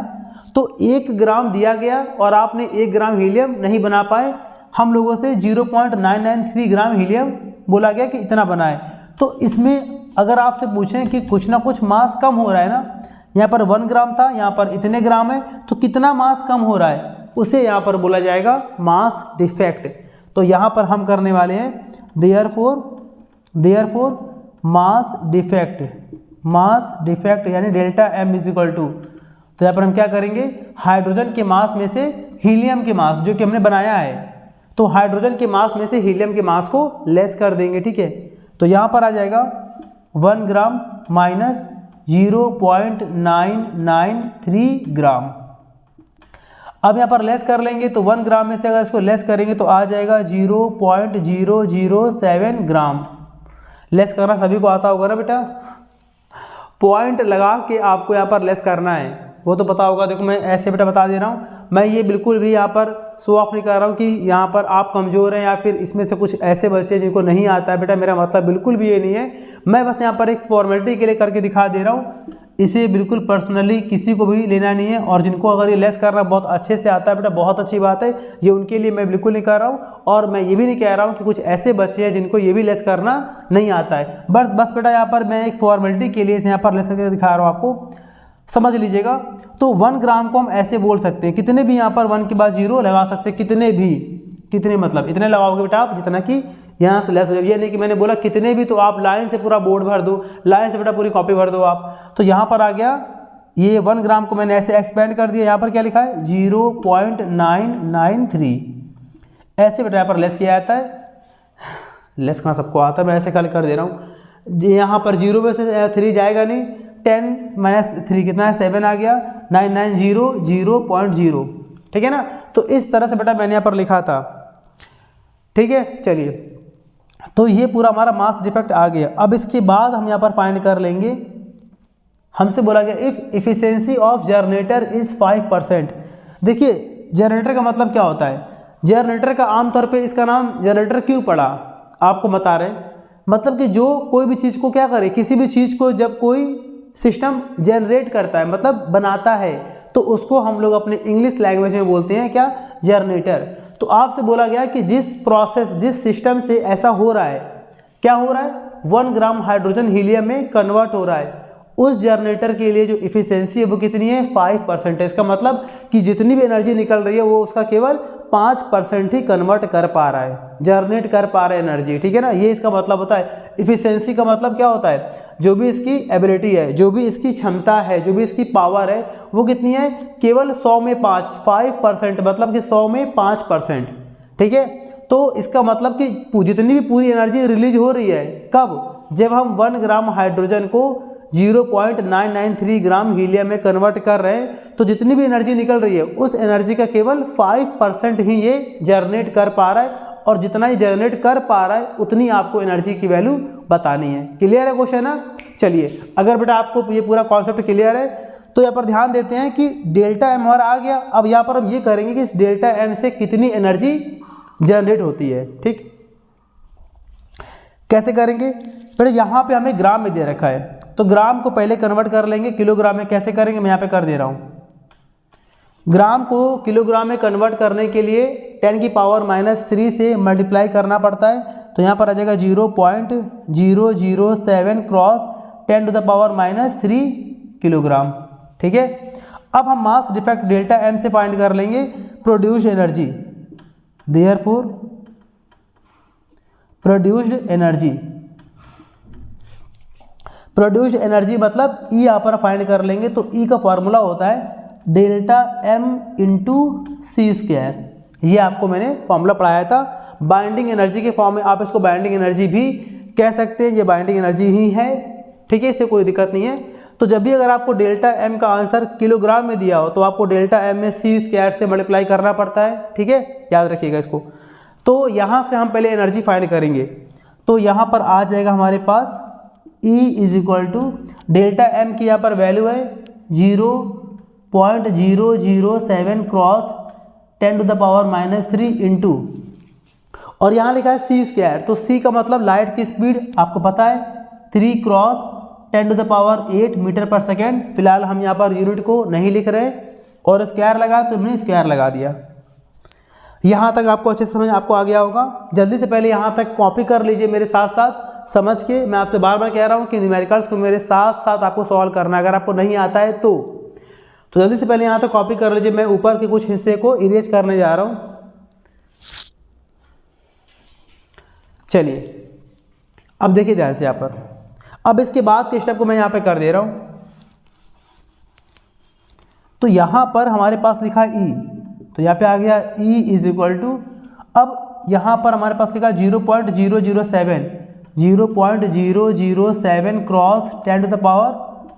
तो 1 ग्राम दिया गया और आपने 1 ग्राम हीलियम नहीं बना पाए, हम लोगों से 0.993 ग्राम हीलियम बोला गया कि इतना बना है। तो इसमें अगर आपसे पूछें कि कुछ ना कुछ मास कम हो रहा है ना, यहाँ पर 1 ग्राम था, यहाँ पर इतने ग्राम है, तो कितना मास कम हो रहा है उसे यहाँ पर बोला जाएगा मास डिफेक्ट। तो यहाँ पर हम करने वाले हैं देयरफॉर मास डिफेक्ट यानी delta M is equal to. तो यहाँ पर हम क्या करेंगे हाइड्रोजन के मास में से हीलियम के मास जो कि हमने बनाया है, तो हाइड्रोजन के मास में से हीलियम के मास को लेस कर देंगे, ठीक है। तो यहाँ पर आ जाएगा 1 ग्राम माइनस 0.993 ग्राम। अब यहाँ पर लेस कर लेंगे तो 1 ग्राम में से अगर इसको लेस करेंगे तो आ जाएगा 0.007 ग्राम। लेस करना सभी को आता होगा ना बेटा, पॉइंट लगा के आपको यहाँ पर लेस करना है, वो तो पता होगा। देखो मैं ऐसे बेटा बता दे रहा हूँ, मैं ये बिल्कुल भी यहाँ पर शो ऑफ नहीं कर रहा हूँ कि यहाँ पर आप कमज़ोर हैं या फिर इसमें से कुछ ऐसे बच्चे हैं जिनको नहीं आता है। बेटा मेरा मतलब बिल्कुल भी ये नहीं है, मैं बस यहाँ पर एक फॉर्मेलिटी के लिए करके दिखा दे रहा हूँ। इसे बिल्कुल पर्सनली किसी को भी लेना नहीं है, और जिनको अगर ये लेस करना बहुत अच्छे से आता है बेटा बहुत अच्छी बात है, ये उनके लिए मैं बिल्कुल नहीं कर रहा हूँ। और मैं ये भी नहीं कह रहा हूँ कि कुछ ऐसे बच्चे हैं जिनको ये भी लेस करना नहीं आता है। बस बेटा यहाँ पर मैं एक फॉर्मेलिटी के लिए इसे यहाँ पर लेस करके दिखा रहा हूँ, आपको समझ लीजिएगा। तो 1 ग्राम को हम ऐसे बोल सकते हैं, कितने भी यहाँ पर 1 के बाद 0 लगा सकते हैं, कितने मतलब इतने लगाओगे बेटा आप जितना कि यहाँ से लेस हो जाए। ये नहीं कि मैंने बोला कितने भी, तो आप लाइन से पूरा बोर्ड भर दो, लाइन से बेटा पूरी कॉपी भर दो आप। तो यहाँ पर आ गया ये 1 ग्राम को मैंने ऐसे एक्सपेंड कर दिया, यहाँ पर क्या लिखा है 0.993। ऐसे बेटा यहाँ पर लेस किया जाता है, लेस कहाँ सबको आता है, मैं ऐसे कर दे रहा हूँ। यहाँ पर 0 में से 3 जाएगा नहीं, 10 माइनस 3 कितना है 7 आ गया, 990 0.0, ठीक है ना। तो इस तरह से बेटा मैंने यहाँ पर लिखा था, ठीक है। चलिए तो ये पूरा हमारा मास डिफेक्ट आ गया। अब इसके बाद हम यहाँ पर फाइंड कर लेंगे, हमसे बोला गया if efficiency of generator is 5%। देखिए जनरेटर का मतलब क्या होता है, जनरेटर का आमतौर पे इसका नाम जनरेटर क्यों पड़ा आपको बता रहे हैं। मतलब कि जो कोई भी चीज़ को क्या करे, किसी भी चीज़ को जब कोई सिस्टम जनरेट करता है मतलब बनाता है, तो उसको हम लोग अपने इंग्लिश लैंग्वेज में बोलते हैं क्या जनरेटर। तो आपसे बोला गया कि जिस सिस्टम से ऐसा हो रहा है, क्या हो रहा है 1 ग्राम हाइड्रोजन हीलियम में कन्वर्ट हो रहा है, उस जनरेटर के लिए जो इफिशिएंसी है वो कितनी है 5%। इसका मतलब कि जितनी भी एनर्जी निकल रही है वो उसका केवल 5% ही कन्वर्ट कर पा रहा है, जनरेट कर पा रहा है एनर्जी, ठीक है ना। ये इसका मतलब होता है। इफिशिएंसी का मतलब क्या होता है, जो भी इसकी एबिलिटी है, जो भी इसकी क्षमता है, जो भी इसकी पावर है, वो कितनी है केवल 100 में 5%, मतलब कि 100 में 5%, ठीक है। तो इसका मतलब कि जितनी भी पूरी एनर्जी रिलीज हो रही है कब, जब हम 1 ग्राम हाइड्रोजन को 0.993 ग्राम हीलियम में कन्वर्ट कर रहे हैं, तो जितनी भी एनर्जी निकल रही है उस एनर्जी का केवल 5% ही ये जनरेट कर पा रहा है, और जितना ही जनरेट कर पा रहा है उतनी आपको एनर्जी की वैल्यू बतानी है। क्लियर है क्वेश्चन ना? चलिए, अगर बेटा आपको ये पूरा कॉन्सेप्ट क्लियर है तो यहाँ पर ध्यान देते हैं कि डेल्टा एम हमारा आ गया। अब यहाँ पर हम ये करेंगे कि इस डेल्टा एम से कितनी एनर्जी जनरेट होती है। ठीक, कैसे करेंगे बेटा? यहाँ पे हमें ग्राम में दे रखा है, तो ग्राम को पहले कन्वर्ट कर लेंगे किलोग्राम में। कैसे करेंगे? मैं यहाँ पे कर दे रहा हूँ। ग्राम को किलोग्राम में कन्वर्ट करने के लिए 10 की पावर -3 से मल्टीप्लाई करना पड़ता है, तो यहाँ पर आ जाएगा 0.007 cross 10 to the power -3 kilogram. ठीक है, अब हम मास डिफेक्ट डेल्टा एम से फाइंड कर लेंगे produced energy. Therefore produced energy मतलब ई यहाँ पर फाइंड कर लेंगे, तो ई का फॉर्मूला होता है delta M into C square. ये आपको मैंने फॉर्मूला पढ़ाया था बाइंडिंग एनर्जी के फॉर्म में। आप इसको बाइंडिंग एनर्जी भी कह सकते हैं, ये बाइंडिंग एनर्जी ही है। ठीक है, इससे कोई दिक्कत नहीं है। तो जब भी अगर आपको डेल्टा एम का आंसर किलोग्राम में दिया हो तो आपको डेल्टा एम में सी स्क्वायर से मल्टीप्लाई करना पड़ता है। ठीक है, याद रखिएगा इसको। तो यहाँ से हम पहले एनर्जी फाइंड करेंगे, तो यहाँ पर आ जाएगा हमारे पास E is equal to delta M की यहाँ पर वैल्यू है 0.007 cross 10 to the power -3 into, और यहाँ लिखा है सी स्क्वायर। तो सी का मतलब लाइट की स्पीड आपको पता है 3 cross 10 to the power 8 metre per second. फिलहाल हम यहाँ पर यूनिट को नहीं लिख रहे, और स्क्वायर लगा तो हमने स्क्वायर लगा दिया। यहाँ तक आपको अच्छे से समझ आपको आ गया होगा। जल्दी से पहले यहाँ तक कॉपी कर लीजिए मेरे साथ साथ समझ के। मैं आपसे बार बार कह रहा हूँ कि न्यूमेरिकल्स को मेरे साथ साथ आपको सॉल्व करना, अगर आपको नहीं आता है तो जल्दी से पहले यहाँ तक कॉपी कर लीजिए। मैं ऊपर के कुछ हिस्से को इरेज करने जा रहा हूँ। चलिए, अब देखिए ध्यान से यहाँ पर। अब इसके बाद के स्टेप को मैं यहाँ पे कर दे रहा हूँ। तो यहाँ पर हमारे पास लिखा है ई, तो यहाँ पे आ गया E इज इक्वल टू, अब यहाँ पर हमारे पास लिखा 0.007 cross 10 to the power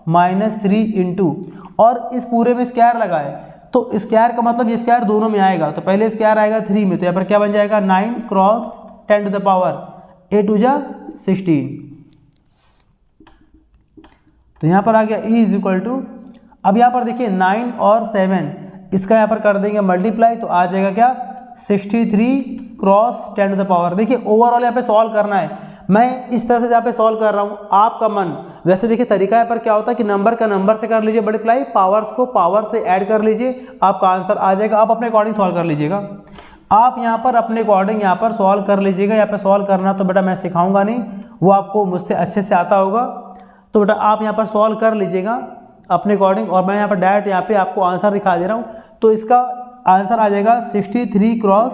-3 into, और इस पूरे में स्क्वायर लगा है, तो स्क्वायर का मतलब ये स्क्वायर दोनों में आएगा। तो पहले स्क्वायर आएगा 3 में, तो यहाँ पर क्या बन जाएगा 9 क्रॉस 10 टू द पावर 8 टू जा 16। तो यहाँ पर आ गया E इज इक्वल टू, अब यहाँ पर देखिए 9 और 7 इसका यहाँ पर कर देंगे मल्टीप्लाई, तो आ जाएगा क्या 63 क्रॉस 10 टू द पावर। देखिए ओवरऑल यहाँ पे सॉल्व करना है, मैं इस तरह से यहाँ पे सॉल्व कर रहा हूँ, आपका मन वैसे देखिए तरीका यहाँ पर क्या होता है कि नंबर का नंबर से कर लीजिए मल्टीप्लाई, पावर्स को पावर से ऐड कर लीजिए, आपका आंसर आ जाएगा। आप अपने अकॉर्डिंग सॉल्व कर लीजिएगा, आप यहाँ पर अपने अकॉर्डिंग यहाँ पर सॉल्व कर लीजिएगा। यहाँ पे सॉल्व करना तो बेटा मैं सिखाऊंगा नहीं, वो आपको मुझसे अच्छे से आता होगा। तो बेटा आप यहाँ पर सॉल्व कर लीजिएगा अपने अकॉर्डिंग, और मैं यहाँ पर डायरेक्ट यहाँ पे आपको आंसर दिखा दे रहा हूँ। तो इसका आंसर आ जाएगा 63 cross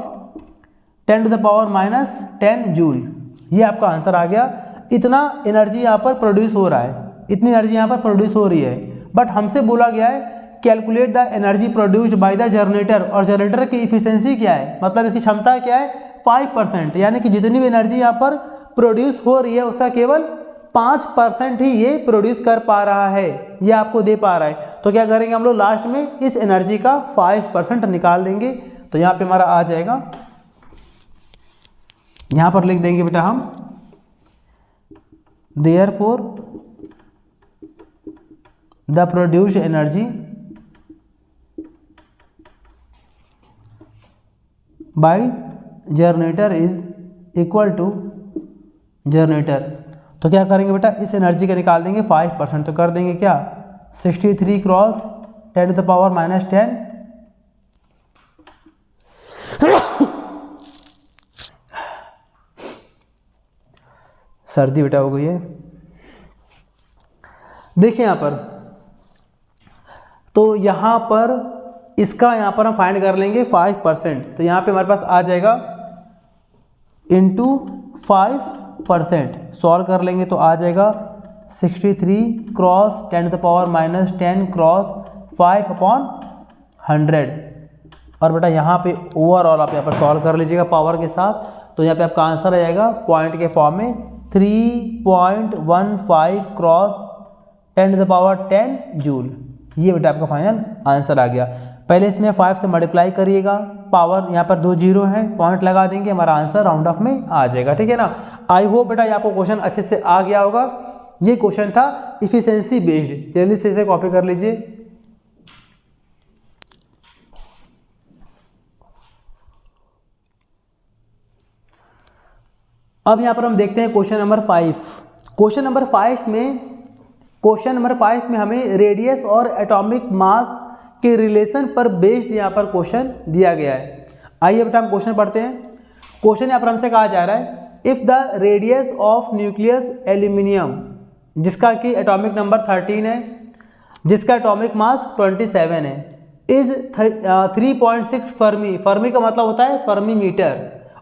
10 to the power -10 joule. ये आपका आंसर आ गया। इतना एनर्जी यहाँ पर प्रोड्यूस हो रहा है, इतनी एनर्जी यहाँ पर प्रोड्यूस हो रही है, बट हमसे बोला गया है calculate the energy produced by the generator, और जनरेटर की इफिशिएंसी क्या है, मतलब इसकी क्षमता क्या है 5%, यानी कि जितनी भी एनर्जी यहाँ पर प्रोड्यूस हो रही है उसका केवल 5% ही ये प्रोड्यूस कर पा रहा है, ये आपको दे पा रहा है। तो क्या करेंगे हम लोग लास्ट में इस एनर्जी का 5% निकाल देंगे। तो यहाँ पे हमारा आ जाएगा, यहाँ पर लिख देंगे बेटा हम therefore the produced energy by generator is equal to generator. तो क्या करेंगे बेटा इस एनर्जी का निकाल देंगे 5%, तो कर देंगे क्या 63 क्रॉस 10 टू द पावर -10 सर्दी बेटा हो गई है। देखिए यहाँ पर, तो यहाँ पर इसका यहाँ पर हम फाइंड कर लेंगे 5%, तो यहाँ पे हमारे पास आ जाएगा इंटू 5%, सॉल्व कर लेंगे तो आ जाएगा 63 cross 10 to the power -10 cross 5/100। और बेटा यहाँ पे ओवरऑल आप यहाँ पर सॉल्व कर लीजिएगा पावर के साथ, तो यहाँ पे आपका आंसर आ जाएगा पॉइंट के फॉर्म में 3.15 क्रॉस 10 जूल। ये बेटा आपका फाइनल आंसर आ गया। पहले इसमें 5 से मल्टीप्लाई करिएगा, पावर यहाँ पर 2 जीरो है, पॉइंट लगा देंगे, हमारा आंसर राउंड ऑफ में आ जाएगा, ठीक है ना। आई होप बेटा ये आपको क्वेश्चन अच्छे से आ गया होगा। ये क्वेश्चन था इफिशिएंसी बेस्ड, जल्दी से इसे कॉपी कर लीजिए। अब यहाँ पर हम देखते हैं क्वेश्चन नंबर 5। क्वेश्चन नंबर 5 में हमें रेडियस और एटॉमिक मास के रिलेशन पर बेस्ड यहाँ पर क्वेश्चन दिया गया है। आइए बेटा हम क्वेश्चन पढ़ते हैं। क्वेश्चन यहाँ पर हमसे कहा जा रहा है, if the radius of nucleus aluminium, जिसका कि एटॉमिक नंबर 13 है, जिसका एटॉमिक मास 27 है, इज 3.6 फर्मी। फर्मी का मतलब होता है फर्मी मीटर,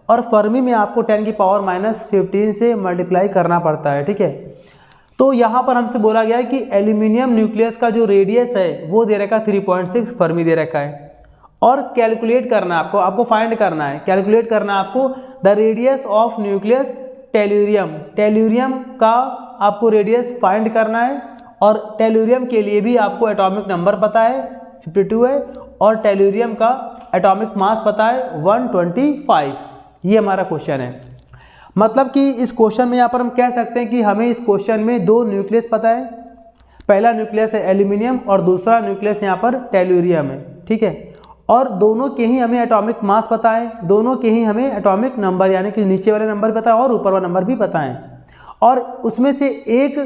और फर्मी में आपको 10⁻⁻15 से मल्टीप्लाई करना पड़ता है, ठीक है। तो यहाँ पर हमसे बोला गया है कि एल्यूमिनियम न्यूक्लियस का जो रेडियस है वो दे रखा है 3.6 फर्मी दे रखा है, और कैलकुलेट करना है आपको फाइंड करना है, कैलकुलेट करना है आपको the radius of nucleus tellurium. Tellurium का आपको रेडियस फाइंड करना है, और टेल्यूरियम के लिए भी आपको एटॉमिक नंबर पता है 52 है, और टेल्यूरियम का एटॉमिक मास पता है 125। ये हमारा क्वेश्चन है। मतलब कि इस क्वेश्चन में यहाँ पर हम कह सकते हैं कि हमें इस क्वेश्चन में 2 न्यूक्लियस पता है। पहला न्यूक्लियस है एल्यूमिनियम और दूसरा न्यूक्लियस यहाँ पर टेल्यूरियम है, ठीक है। और दोनों के ही हमें एटॉमिक मास पता है, दोनों के ही हमें एटॉमिक नंबर यानी कि नीचे वाले नंबर पता है और ऊपर वाला नंबर भी पता है। और उसमें से एक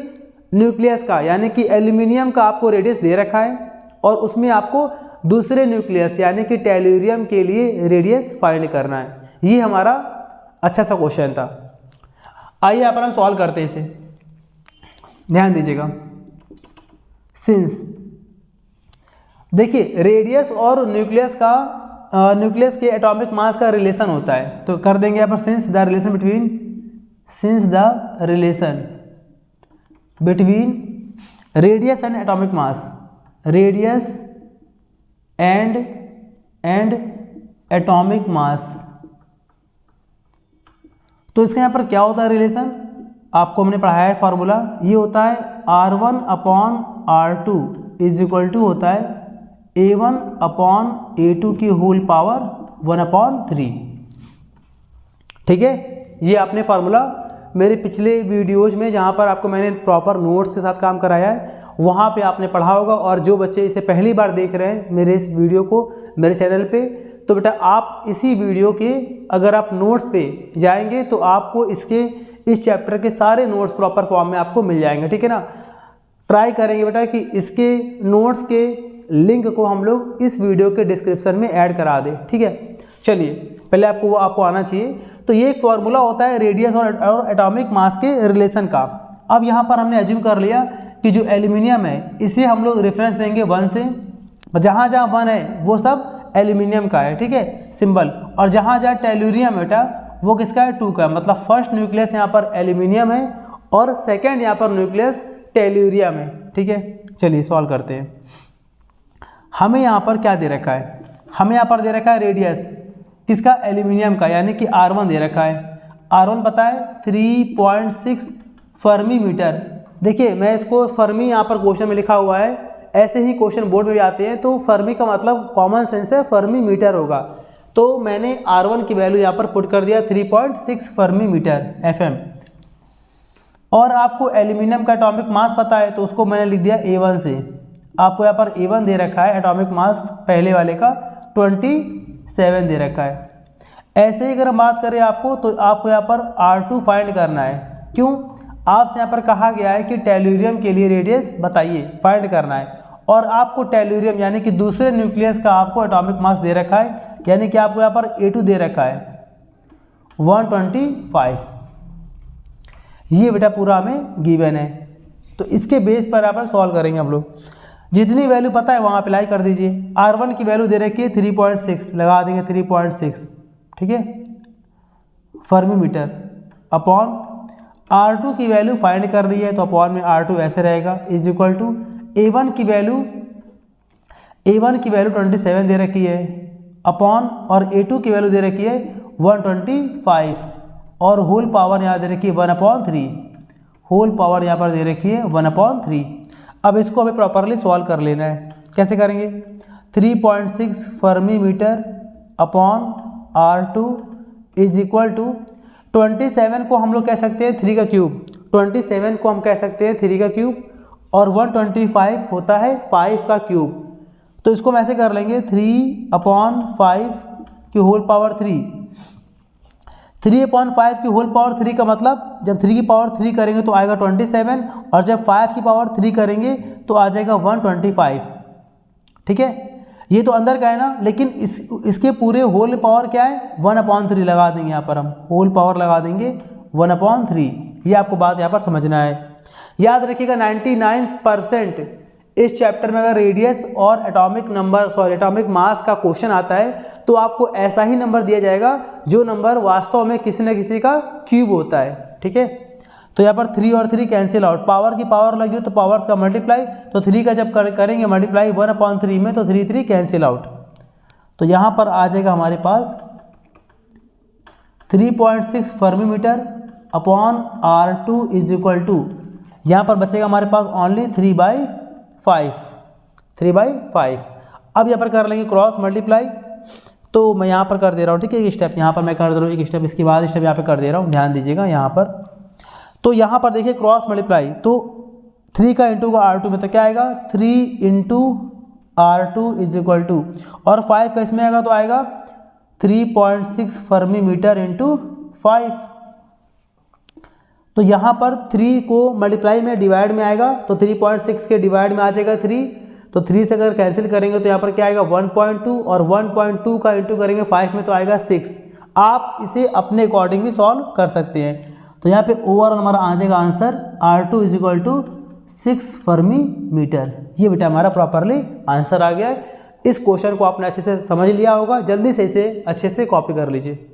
न्यूक्लियस का यानी कि एल्यूमिनियम का आपको रेडियस दे रखा है, और उसमें आपको दूसरे न्यूक्लियस यानी कि टेल्यूरियम के लिए रेडियस फाइंड करना है। ये हमारा अच्छा सा क्वेश्चन था। आइए यहाँ पर हम सॉल्व करते हैं इसे, ध्यान दीजिएगा। सिंस देखिए रेडियस और न्यूक्लियस के एटॉमिक मास का रिलेशन होता है, तो कर देंगे यहाँ पर since the relation between radius and atomic mass, radius and atomic mass. तो इसका यहाँ पर क्या होता है रिलेशन, आपको हमने पढ़ाया है फॉर्मूला, ये होता है R1/R2 इज इक्वल टू होता है A1/A2 की होल पावर 1/3, ठीक है। ये आपने फार्मूला मेरे पिछले वीडियोज़ में जहाँ पर आपको मैंने प्रॉपर नोट्स के साथ काम कराया है वहाँ पे आपने पढ़ा होगा, और जो बच्चे इसे पहली बार देख रहे हैं मेरे इस वीडियो को मेरे चैनल पे, तो बेटा आप इसी वीडियो के अगर आप नोट्स पे जाएंगे तो आपको इस चैप्टर के सारे नोट्स प्रॉपर फॉर्म में आपको मिल जाएंगे, ठीक है ना। ट्राई करेंगे बेटा कि इसके नोट्स के लिंक को हम लोग इस वीडियो के डिस्क्रिप्शन में ऐड करा दें, ठीक है। चलिए पहले आपको आना चाहिए। तो ये एक फार्मूला होता है रेडियस और एटॉमिक मास के रिलेशन का। अब यहाँ पर हमने एज्यूम कर लिया कि जो एल्यूमिनियम है इसे हम लोग रेफरेंस देंगे 1 से, जहाँ 1 है वो सब एल्यूमिनियम का है, ठीक है, सिंबल। और जहाँ टेल्यूरियम बेटा वो किसका है, 2 का है। मतलब फर्स्ट न्यूक्लियस यहाँ पर एल्यूमिनियम है और सेकेंड यहाँ पर न्यूक्लियस टेल्यूरियम है, ठीक है। चलिए सॉल्व करते हैं। हमें यहाँ पर क्या दे रखा है, हमें यहाँ पर दे रखा है रेडियस किसका, एल्यूमिनियम का, यानी कि R1 दे रखा है। R1 पता है 3.6 फर्मी मीटर। देखिए मैं इसको फर्मी यहाँ पर क्वेश्चन में लिखा हुआ है, ऐसे ही क्वेश्चन बोर्ड में भी आते हैं, तो फर्मी का मतलब कॉमन सेंस है फर्मी मीटर होगा। तो मैंने R1 की वैल्यू यहाँ पर पुट कर दिया 3.6 फर्मी मीटर FM। और आपको एल्यूमिनियम का एटॉमिक मास पता है तो उसको मैंने लिख दिया A1 से। आपको यहाँ पर A1 दे रखा है, एटॉमिक मास पहले वाले का 27 दे रखा है। ऐसे ही अगर हम बात करें आपको, तो आपको यहाँ पर R2 फाइंड करना है। क्यों, आपसे यहाँ पर कहा गया है कि टेल्यूरियम के लिए रेडियस बताइए, फाइंड करना है। और आपको टेल्यूरियम यानी कि दूसरे न्यूक्लियस का आपको एटॉमिक मास दे रखा है, यानी कि आपको यहाँ पर A2 दे रखा है 125। ये बेटा पूरा हमें गिवन है, तो इसके बेस पर यहाँ पर सॉल्व करेंगे हम लोग। जितनी वैल्यू पता है वहाँ अप्लाई कर दीजिए। R1 की वैल्यू दे रखी है 3.6, लगा देंगे 3.6, ठीक है, फर्मी मीटर। अपॉन R2 की वैल्यू फाइंड कर रही है तो अपॉन में R2 ऐसे रहेगा, इज इक्वल टू A1 की वैल्यू 27 दे रखी है, अपॉन और A2 की वैल्यू दे रखी है 125, और होल पावर यहाँ दे रखी है 1/3, होल पावर यहाँ पर दे रखी है 1/3। अब इसको हमें प्रॉपरली सॉल्व कर लेना है। कैसे करेंगे? 3.6 fermi metre upon R2 is equal to 27 को हम लोग कह सकते हैं 3 का क्यूब, 27 को हम कह सकते हैं 3 का क्यूब, और 125 होता है 5 का क्यूब। तो इसको हम ऐसे कर लेंगे 3/5 की होल पावर 3। 3/5 की होल पावर 3 का मतलब जब 3 की पावर 3 करेंगे तो आएगा 27, और जब 5 की पावर 3 करेंगे तो आ जाएगा 125। ठीक है, ये तो अंदर का है ना, लेकिन इसके पूरे होल पावर क्या है? 1/3 लगा देंगे यहाँ पर, हम होल पावर लगा देंगे 1/3। ये आपको बात यहाँ पर समझना है। याद रखिएगा 99% इस चैप्टर में अगर रेडियस और एटॉमिक मास का क्वेश्चन आता है तो आपको ऐसा ही नंबर दिया जाएगा जो नंबर वास्तव में किसी न किसी का क्यूब होता है। ठीक है, तो यहाँ पर 3 और 3 कैंसिल आउट, पावर की पावर लगी हो तो पावर्स का मल्टीप्लाई, तो 3 का जब करेंगे मल्टीप्लाई 1/3 में तो 3 कैंसिल आउट, तो यहाँ पर आ जाएगा हमारे पास 3.6 fermi metre upon R2 is equal to, यहाँ पर बचेगा हमारे पास ओनली 3/5। अब यहाँ पर कर लेंगे क्रॉस मल्टीप्लाई, तो मैं यहाँ पर कर दे रहा हूँ। ठीक है, एक स्टेप यहाँ पर मैं कर दे रहा हूँ, एक स्टेप इसके बाद स्टेप यहाँ पर कर दे रहा हूँ, ध्यान दीजिएगा यहाँ पर। तो यहाँ पर देखिए क्रॉस मल्टीप्लाई, तो 3 का इंटू का R2 में तो क्या आएगा? 3 into R2 is equal to, और 5 का इसमें आएगा तो आएगा 3.6 फर्मी मीटर इंटू 5। तो यहाँ पर 3 को मल्टीप्लाई में डिवाइड में आएगा तो 3.6 के डिवाइड में आ जाएगा 3, तो 3 से अगर कैंसिल करेंगे तो यहाँ पर क्या आएगा? 1.2, और 1.2 का इंटू करेंगे 5 में तो आएगा 6। आप इसे अपने अकॉर्डिंग भी सॉल्व कर सकते हैं। तो यहाँ पे ओवरऑल हमारा आ जाएगा answer R2 is equal to 6 fermi metre. ये बेटा हमारा प्रॉपरली आंसर आ गया है। इस क्वेश्चन को आपने अच्छे से समझ लिया होगा, जल्दी से इसे अच्छे से कॉपी कर लीजिए।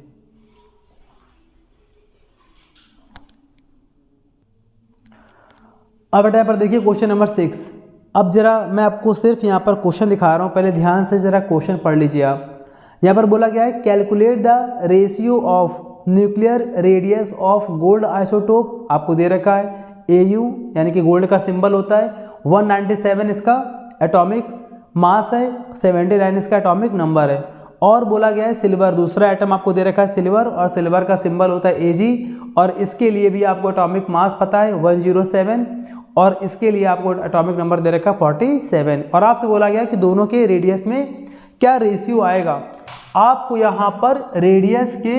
अब बेटा यहाँ पर देखिए क्वेश्चन नंबर 6। अब जरा मैं आपको सिर्फ यहाँ पर क्वेश्चन दिखा रहा हूँ, पहले ध्यान से जरा क्वेश्चन पढ़ लीजिए आप। यहाँ पर बोला गया है calculate the ratio of nuclear radius of gold isotope, आपको दे रखा है AU, यानी कि गोल्ड का सिंबल होता है, 197 इसका एटॉमिक मास है, 79 इसका एटॉमिक नंबर है, और बोला गया है सिल्वर, दूसरा एटम आपको दे रखा है सिल्वर, और सिल्वर का सिंबल होता है Ag, और इसके लिए भी आपको एटॉमिक मास पता है 107, और इसके लिए आपको एटॉमिक नंबर दे रखा है 47, और आपसे बोला गया कि दोनों के रेडियस में क्या रेशियो आएगा। आपको यहाँ पर रेडियस के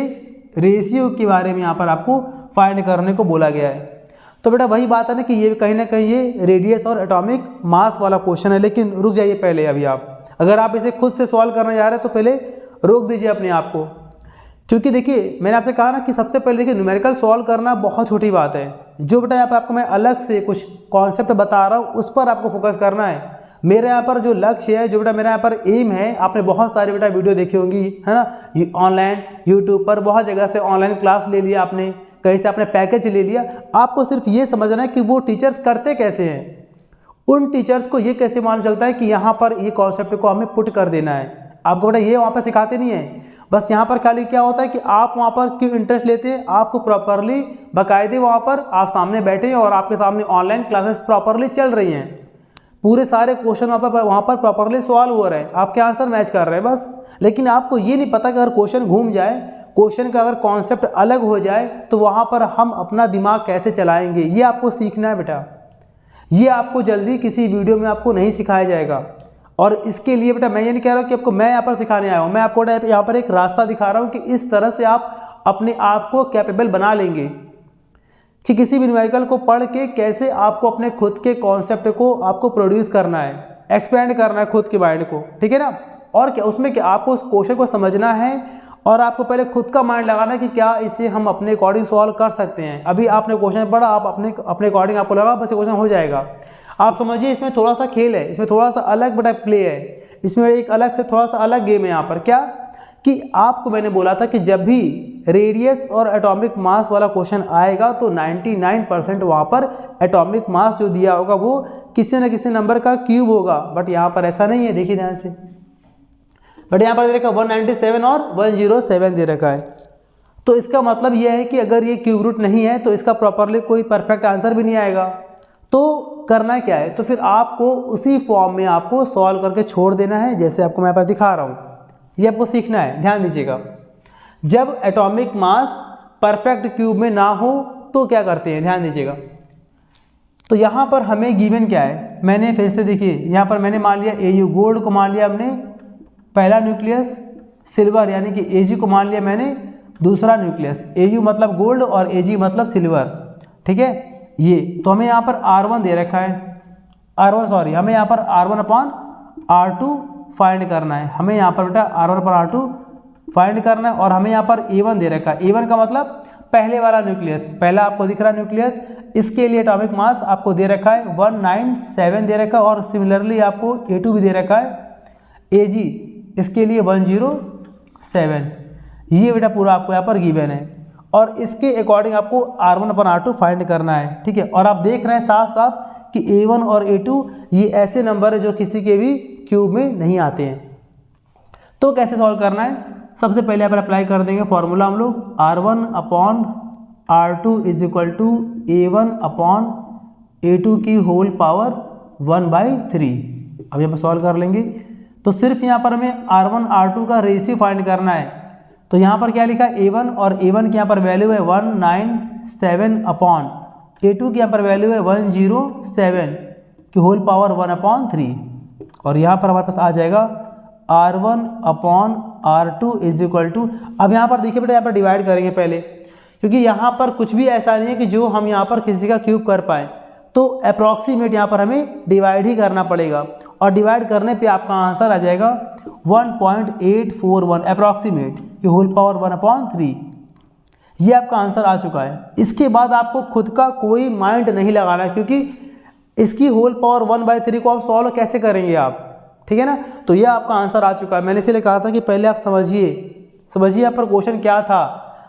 रेशियो के बारे में यहाँ पर आपको फाइंड करने को बोला गया है। तो बेटा वही बात है ना कि ये कहीं ना कहीं ये रेडियस और एटॉमिक मास वाला क्वेश्चन है, लेकिन रुक जाइए पहले। अभी आप अगर आप इसे खुद से सॉल्व करने जा रहे हैं तो पहले रोक दीजिए अपने आप को, क्योंकि देखिए मैंने आपसे कहा ना कि सबसे पहले देखिए न्यूमेरिकल सॉल्व करना बहुत छोटी बात है। जो बेटा यहाँ पर आपको मैं अलग से कुछ कॉन्सेप्ट बता रहा हूँ उस पर आपको फोकस करना है। मेरे यहाँ पर जो लक्ष्य है, जो बेटा मेरा यहाँ पर एम है, आपने बहुत सारी बेटा वीडियो देखी होंगी है ना, ऑनलाइन यूट्यूब पर बहुत जगह से ऑनलाइन क्लास ले लिया आपने, कहीं से आपने पैकेज ले लिया। आपको सिर्फ ये समझना है कि वो टीचर्स करते कैसे हैं, उन टीचर्स को ये कैसे मालूम चलता है कि यहाँ पर ये कॉन्सेप्ट को हमें पुट कर देना है। आपको बेटा ये वहाँ पर सिखाते नहीं है, बस यहाँ पर खाली क्या होता है कि आप वहाँ पर क्यों इंटरेस्ट लेते हैं, आपको प्रॉपरली बाकायदे वहाँ पर आप सामने बैठे हैं और आपके सामने ऑनलाइन क्लासेस प्रॉपरली चल रही हैं, पूरे सारे क्वेश्चन वहाँ पर प्रॉपरली सॉल्व हो रहे हैं, आपके आंसर मैच कर रहे हैं बस। लेकिन आपको ये नहीं पता कि अगर क्वेश्चन घूम जाए, क्वेश्चन का अगर कॉन्सेप्ट अलग हो जाए तो वहाँ पर हम अपना दिमाग कैसे चलाएंगे, ये आपको सीखना है बेटा। ये आपको जल्दी किसी वीडियो में आपको नहीं सिखाया जाएगा, और इसके लिए बेटा मैं ये नहीं कह रहा हूँ कि आपको मैं यहाँ पर सिखाने आया हूँ, मैं आपको यहाँ पर एक रास्ता दिखा रहा हूँ कि इस तरह से आप अपने आप को कैपेबल बना लेंगे कि किसी भी न्यूमेरिकल को पढ़ के कैसे आपको अपने खुद के कॉन्सेप्ट को आपको प्रोड्यूस करना है, एक्सपेंड करना है खुद के माइंड को, ठीक है ना। और क्या उसमें क्या आपको उस क्वेश्चन को समझना है और आपको पहले खुद का माइंड लगाना है कि क्या इसे हम अपने अकॉर्डिंग सॉल्व कर सकते हैं। अभी आपने क्वेश्चन पढ़ा, आप अपने अकॉर्डिंग आपको लगा बस ये क्वेश्चन हो जाएगा। आप समझिए इसमें थोड़ा सा खेल है, इसमें थोड़ा सा अलग बड़ा प्ले है, इसमें एक अलग से थोड़ा सा अलग गेम है यहाँ पर। क्या कि आपको मैंने बोला था कि जब भी रेडियस और एटॉमिक मास वाला क्वेश्चन आएगा तो 99% वहाँ पर एटॉमिक मास जो दिया होगा वो किसी न किसी नंबर का क्यूब होगा, बट यहाँ पर ऐसा नहीं है, देखिए ध्यान से। बट यहाँ पर दे रखा 197 और 107 दे रखा है, तो इसका मतलब यह है कि अगर ये क्यूब रूट नहीं है तो इसका प्रॉपरली कोई परफेक्ट आंसर भी नहीं आएगा। तो करना क्या है, तो फिर आपको उसी फॉर्म में आपको सॉल्व करके छोड़ देना है, जैसे आपको मैं यहाँ पर दिखा रहा हूँ। ये आपको सीखना है, ध्यान दीजिएगा। जब एटॉमिक मास परफेक्ट क्यूब में ना हो तो क्या करते हैं, ध्यान दीजिएगा। तो यहाँ पर हमें गिवन क्या है, मैंने फिर से देखिए यहाँ पर मैंने मान लिया Au गोल्ड को मान लिया हमने पहला न्यूक्लियस, सिल्वर यानी कि Ag को मान लिया मैंने दूसरा न्यूक्लियस। Au मतलब गोल्ड और Ag मतलब सिल्वर, ठीक है। ये तो हमें यहाँ पर R1 दे रखा है, हमें यहाँ पर R1 अपॉन R2 फाइंड करना है। हमें यहाँ पर बेटा R1 अपॉन R2 फाइंड करना है और हमें यहाँ पर A1 दे रखा है। A1 का मतलब पहले वाला न्यूक्लियस, पहला आपको दिख रहा है न्यूक्लियस, इसके लिए एटॉमिक मास आपको दे रखा है 197 दे रखा है और सिमिलरली आपको A2 भी दे रखा है, Ag इसके लिए 107। ये बेटा पूरा आपको यहाँ पर गिवन है और इसके अकॉर्डिंग आपको R1 अपन R2 फाइंड करना है, ठीक है। और आप देख रहे हैं साफ साफ कि A1 और A2 ये ऐसे नंबर है जो किसी के भी क्यूब में नहीं आते हैं। तो कैसे सॉल्व करना है, सबसे पहले यहाँ पर अप्लाई कर देंगे फॉर्मूला हम लोग, R1 upon R2 is equal to A1 upon A2 की होल पावर 1/3। अब यहाँ पर सॉल्व कर लेंगे तो सिर्फ यहाँ पर हमें R1 R2 का रेशियो फाइंड करना है। तो यहाँ पर क्या लिखा है A1 और A1 की यहाँ पर वैल्यू है 197 अपॉन A2 की यहाँ पर वैल्यू है 107 की होल पावर 1/3 और यहाँ पर हमारे पास आ जाएगा R1 upon R2 is equal to, अब यहाँ पर देखिए बेटा यहाँ पर डिवाइड करेंगे पहले, क्योंकि यहाँ पर कुछ भी ऐसा नहीं है कि जो हम यहाँ पर किसी का क्यूब कर पाएँ, तो अप्रॉक्सीमेट यहाँ पर हमें डिवाइड ही करना पड़ेगा और डिवाइड करने पे आपका आंसर आ जाएगा 1.841 अप्रॉक्सीमेट की होल पावर 1/3। ये आपका आंसर आ चुका है। इसके बाद आपको खुद का कोई माइंड नहीं लगाना, क्योंकि इसकी होल पावर 1/3 को आप सॉल्व कैसे करेंगे आप, ठीक है ना। तो ये आपका आंसर आ चुका है। मैंने इसलिए कहा था कि पहले आप समझिए यहाँ पर क्वेश्चन क्या था,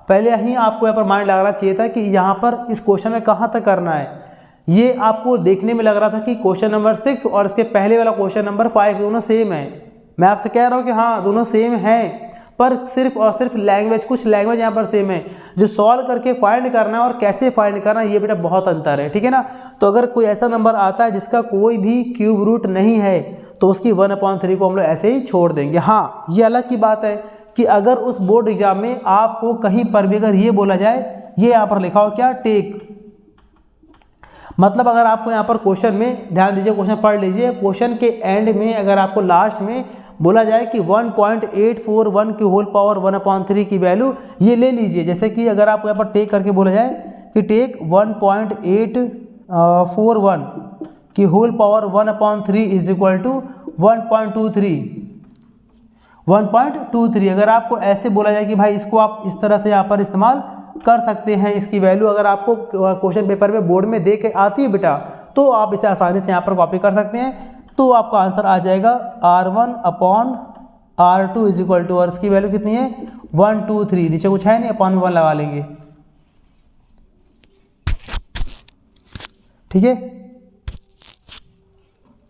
पहले ही आपको यहाँ पर माइंड लगाना चाहिए था कि यहाँ पर इस क्वेश्चन में कहाँ तक करना है। ये आपको देखने में लग रहा था कि क्वेश्चन नंबर 6 और इसके पहले वाला क्वेश्चन नंबर 5 दोनों सेम है। मैं आपसे कह रहा हूँ कि हाँ दोनों सेम हैं, पर सिर्फ और सिर्फ लैंग्वेज, कुछ लैंग्वेज यहाँ पर सेम है। जो सॉल्व करके फाइंड करना है और कैसे फाइंड करना है, ये बेटा बहुत अंतर है, ठीक है ना। तो अगर कोई ऐसा नंबर आता है जिसका कोई भी क्यूब रूट नहीं है तो उसकी 1/3 को हम लोग ऐसे ही छोड़ देंगे। हाँ ये अलग की बात है कि अगर उस बोर्ड एग्जाम में आपको कहीं पर भी अगर ये बोला जाए, ये यहाँ पर लिखा हो क्या, टेक, मतलब अगर आपको यहाँ पर क्वेश्चन में, ध्यान दीजिए क्वेश्चन पढ़ लीजिए, क्वेश्चन के एंड में अगर आपको लास्ट में बोला जाए कि 1.841 की होल पावर 1/3 की वैल्यू ये ले लीजिए, जैसे कि अगर आपको यहाँ पर टेक करके बोला जाए कि टेक 1.841 की whole power 1/3 is equal to 1.23, अगर आपको ऐसे बोला जाए कि भाई इसको आप इस तरह से यहाँ पर इस्तेमाल कर सकते हैं, इसकी वैल्यू अगर आपको क्वेश्चन पेपर में बोर्ड में दे के आती है बेटा, तो आप इसे आसानी से यहाँ पर कॉपी कर सकते हैं। तो आपका आंसर आ जाएगा R1 upon R2 is equal to, और इसकी वैल्यू कितनी है 123, नीचे कुछ है नहीं, अपॉन 1 लगा लेंगे, ठीक है।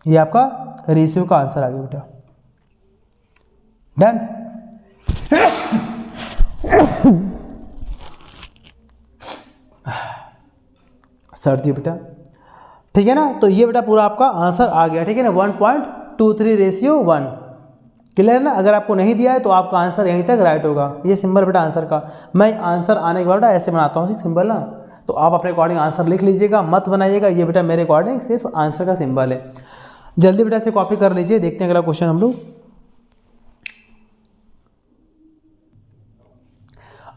ये आपका रेशियो का आंसर आ गया बेटा, डन। सर्दी बेटा, ठीक है ना। तो ये बेटा पूरा आपका आंसर आ गया, ठीक है ना, 1.23 रेशियो 1, क्लियर ना। अगर आपको नहीं दिया है तो आपका आंसर यहीं तक राइट होगा। ये सिंबल बेटा आंसर का, मैं आंसर आने के बाद ऐसे बनाता हूँ सिंबल ना, तो आप अपने अकॉर्डिंग आंसर लिख लीजिएगा, मत बनाइएगा। ये बेटा मेरे अकॉर्डिंग सिर्फ आंसर का सिंबल है। जल्दी बेटा से कॉपी कर लीजिए। देखते हैं अगला क्वेश्चन हम लोग।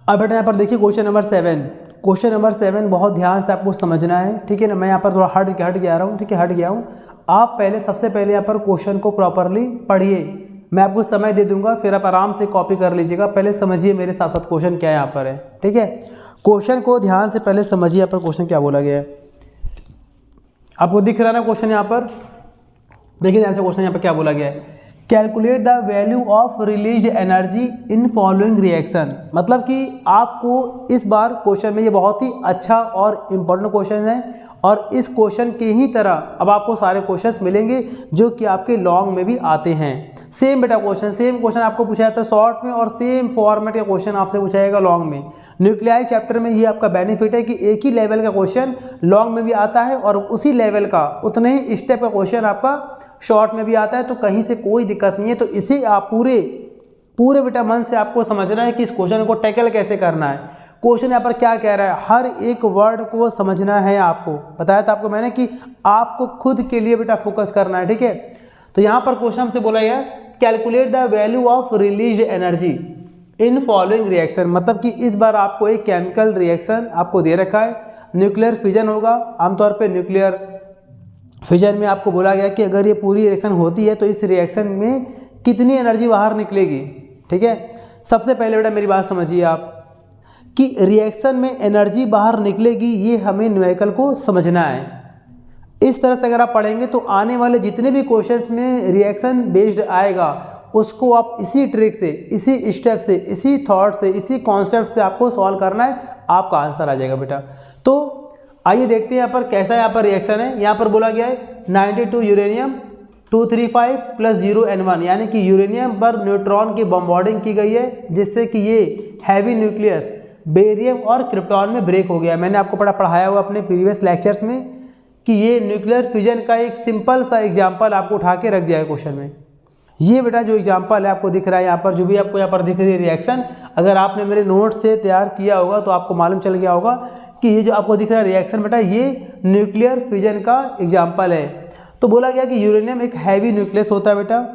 अब बेटा यहाँ पर देखिए क्वेश्चन नंबर 7। क्वेश्चन नंबर 7 बहुत ध्यान से आपको समझना है, ठीक है ना। मैं यहाँ पर थोड़ा हट गया रहा हूँ, ठीक है, हट गया हूँ। आप पहले सबसे पहले यहाँ पर क्वेश्चन को प्रॉपरली पढ़िए, मैं आपको समय दे दूंगा, फिर आप आराम से कॉपी कर लीजिएगा। पहले समझिए मेरे साथ साथ क्वेश्चन क्या यहाँ पर है, ठीक है। क्वेश्चन को ध्यान से पहले समझिए, यहाँ पर क्वेश्चन क्या बोला गया है। आपको दिख रहा है ना क्वेश्चन यहाँ पर, देखिए ध्यान से क्वेश्चन यहाँ पर क्या बोला गया है। Calculate the value of release energy in following reaction, मतलब कि आपको इस बार क्वेश्चन में, ये बहुत ही अच्छा और इम्पोर्टेंट क्वेश्चन है और इस क्वेश्चन के ही तरह अब आपको सारे क्वेश्चंस मिलेंगे जो कि आपके लॉन्ग में भी आते हैं। सेम बेटा क्वेश्चन, सेम क्वेश्चन आपको पूछा जाता है शॉर्ट में और सेम फॉर्मेट का क्वेश्चन आपसे पूछा जाएगा लॉन्ग में। न्यूक्लियाई चैप्टर में ये आपका बेनिफिट है कि एक ही लेवल का क्वेश्चन लॉन्ग में भी आता है और उसी लेवल का उतने ही स्टेप का क्वेश्चन आपका शॉर्ट में भी आता है, तो कहीं से कोई दिक्कत नहीं है। तो इसे आप पूरे बेटा मन से आपको समझना है कि इस क्वेश्चन को टैकल कैसे करना है, क्वेश्चन यहाँ पर क्या कह रहा है, हर एक वर्ड को समझना है। आपको बताया था आपको मैंने कि आपको खुद के लिए बेटा फोकस करना है, ठीक है। तो यहाँ पर क्वेश्चन हमसे बोला गया calculate the value of release energy in following reaction, मतलब कि इस बार आपको एक केमिकल रिएक्शन आपको दे रखा है, न्यूक्लियर फिजन होगा। आमतौर पर न्यूक्लियर फिजन में आपको बोला गया कि अगर ये पूरी रिएक्शन होती है तो इस रिएक्शन में कितनी एनर्जी बाहर निकलेगी, ठीक है। सबसे पहले बेटा मेरी बात समझिए आप कि रिएक्शन में एनर्जी बाहर निकलेगी, ये हमें न्यूमेरिकल को समझना है। इस तरह से अगर आप पढ़ेंगे तो आने वाले जितने भी क्वेश्चंस में रिएक्शन बेस्ड आएगा उसको आप इसी ट्रिक से, इसी स्टेप से, इसी थॉट से, इसी कॉन्सेप्ट से आपको सॉल्व करना है, आपका आंसर आ जाएगा बेटा। तो आइए देखते हैं यहाँ पर कैसा यहाँ पर रिएक्शन है। यहाँ पर बोला गया है 92 यूरेनियम 235 + 0 N1, यानी कि यूरेनियम पर न्यूट्रॉन की बॉम्बार्डिंग की गई है जिससे कि ये हैवी न्यूक्लियस बेरियम और क्रिप्टॉन में ब्रेक हो गया। मैंने आपको पढ़ाया हुआ अपने प्रीवियस लेक्चर्स में कि ये न्यूक्लियर फिजन का एक सिंपल सा एग्जांपल आपको उठा के रख दिया है क्वेश्चन में। ये बेटा जो एग्जांपल है आपको दिख रहा है यहाँ पर, जो भी आपको यहाँ पर दिख रही है रिएक्शन, अगर आपने मेरे नोट से तैयार किया होगा तो आपको मालूम चल गया होगा कि ये जो आपको दिख रहा है रिएक्शन बेटा ये न्यूक्लियर फिजन का एग्जाम्पल है। तो बोला गया कि यूरेनियम एक हैवी न्यूक्लियस होता है बेटा,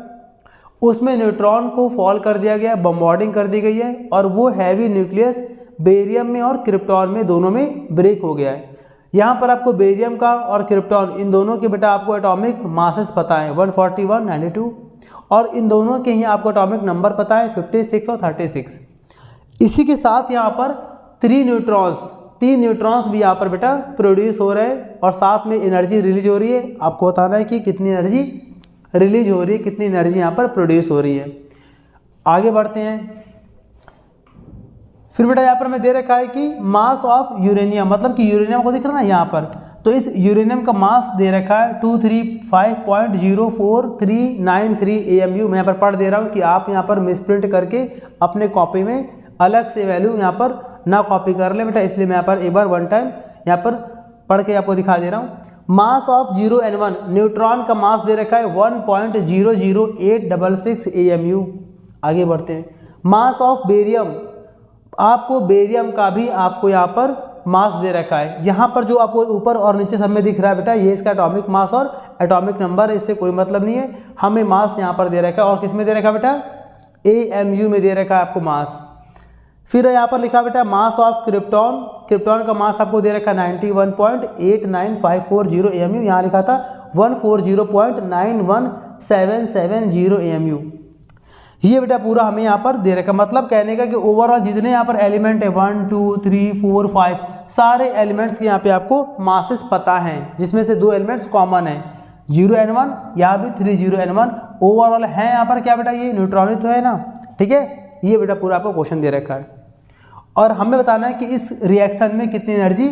उसमें न्यूट्रॉन को फॉल कर दिया गया, बॉम्बार्डिंग कर दी गई है और वो हैवी न्यूक्लियस बेरियम में और क्रिप्टॉन में दोनों में ब्रेक हो गया है। यहाँ पर आपको बेरियम का और क्रिप्टॉन इन दोनों के बेटा आपको एटॉमिक मासेस पता है 141, 92, और इन दोनों के ही आपको एटॉमिक नंबर पता है 56 और 36। इसी के साथ यहाँ पर 3 न्यूट्रॉन्स भी यहाँ पर बेटा प्रोड्यूस हो रहे हैं और साथ में एनर्जी रिलीज हो रही है। आपको बताना है कि कितनी एनर्जी रिलीज हो रही है, कितनी एनर्जी यहाँ पर प्रोड्यूस हो रही है। आगे बढ़ते हैं। फिर बेटा यहाँ पर मैं दे रखा है कि मास ऑफ यूरेनियम, मतलब कि यूरेनियम को दिख रहा है ना यहाँ पर, तो इस यूरेनियम का मास दे रखा है 235.04393 AMU। मैं यहाँ पर पढ़ दे रहा हूँ कि आप यहाँ पर मिसप्रिंट करके अपने कॉपी में अलग से वैल्यू यहाँ पर ना कॉपी कर ले बेटा, इसलिए मैं यहाँ पर एक बार वन टाइम यहाँ पर पढ़ के आपको दिखा दे रहा हूँ। मास ऑफ 0 N1, न्यूट्रॉन का मास दे रखा है 1.00866 AMU। आगे बढ़ते हैं। मास ऑफ बेरियम, आपको बेरियम का भी आपको यहाँ पर मास दे रखा है। यहाँ पर जो आपको ऊपर और नीचे सब में दिख रहा है बेटा ये इसका एटॉमिक मास और एटॉमिक नंबर, इससे कोई मतलब नहीं है, हमें मास यहाँ पर दे रखा है। और किस में दे रखा है बेटा? AMU में दे रखा है आपको मास। फिर यहाँ पर लिखा बेटा मास ऑफ क्रिप्टॉन, क्रिप्टॉन का मास आपको दे रखा है 91.89540 AMU, यहाँ लिखा था 140.91770 AMU। ये बेटा पूरा हमें यहाँ पर दे रखा, मतलब कहने का कि ओवरऑल जितने यहाँ पर एलिमेंट है 1 2 3 4 5 सारे एलिमेंट्स के यहाँ पे आपको मासेस पता हैं, जिसमें से 2 एलिमेंट्स कॉमन है 0 N1, यहाँ भी 30 N1। ओवरऑल है यहाँ पर क्या बेटा ये न्यूट्रॉन तो है ना, ठीक है। ये बेटा पूरा आपको क्वेश्चन दे रखा है और हमें बताना है कि इस रिएक्शन में कितनी एनर्जी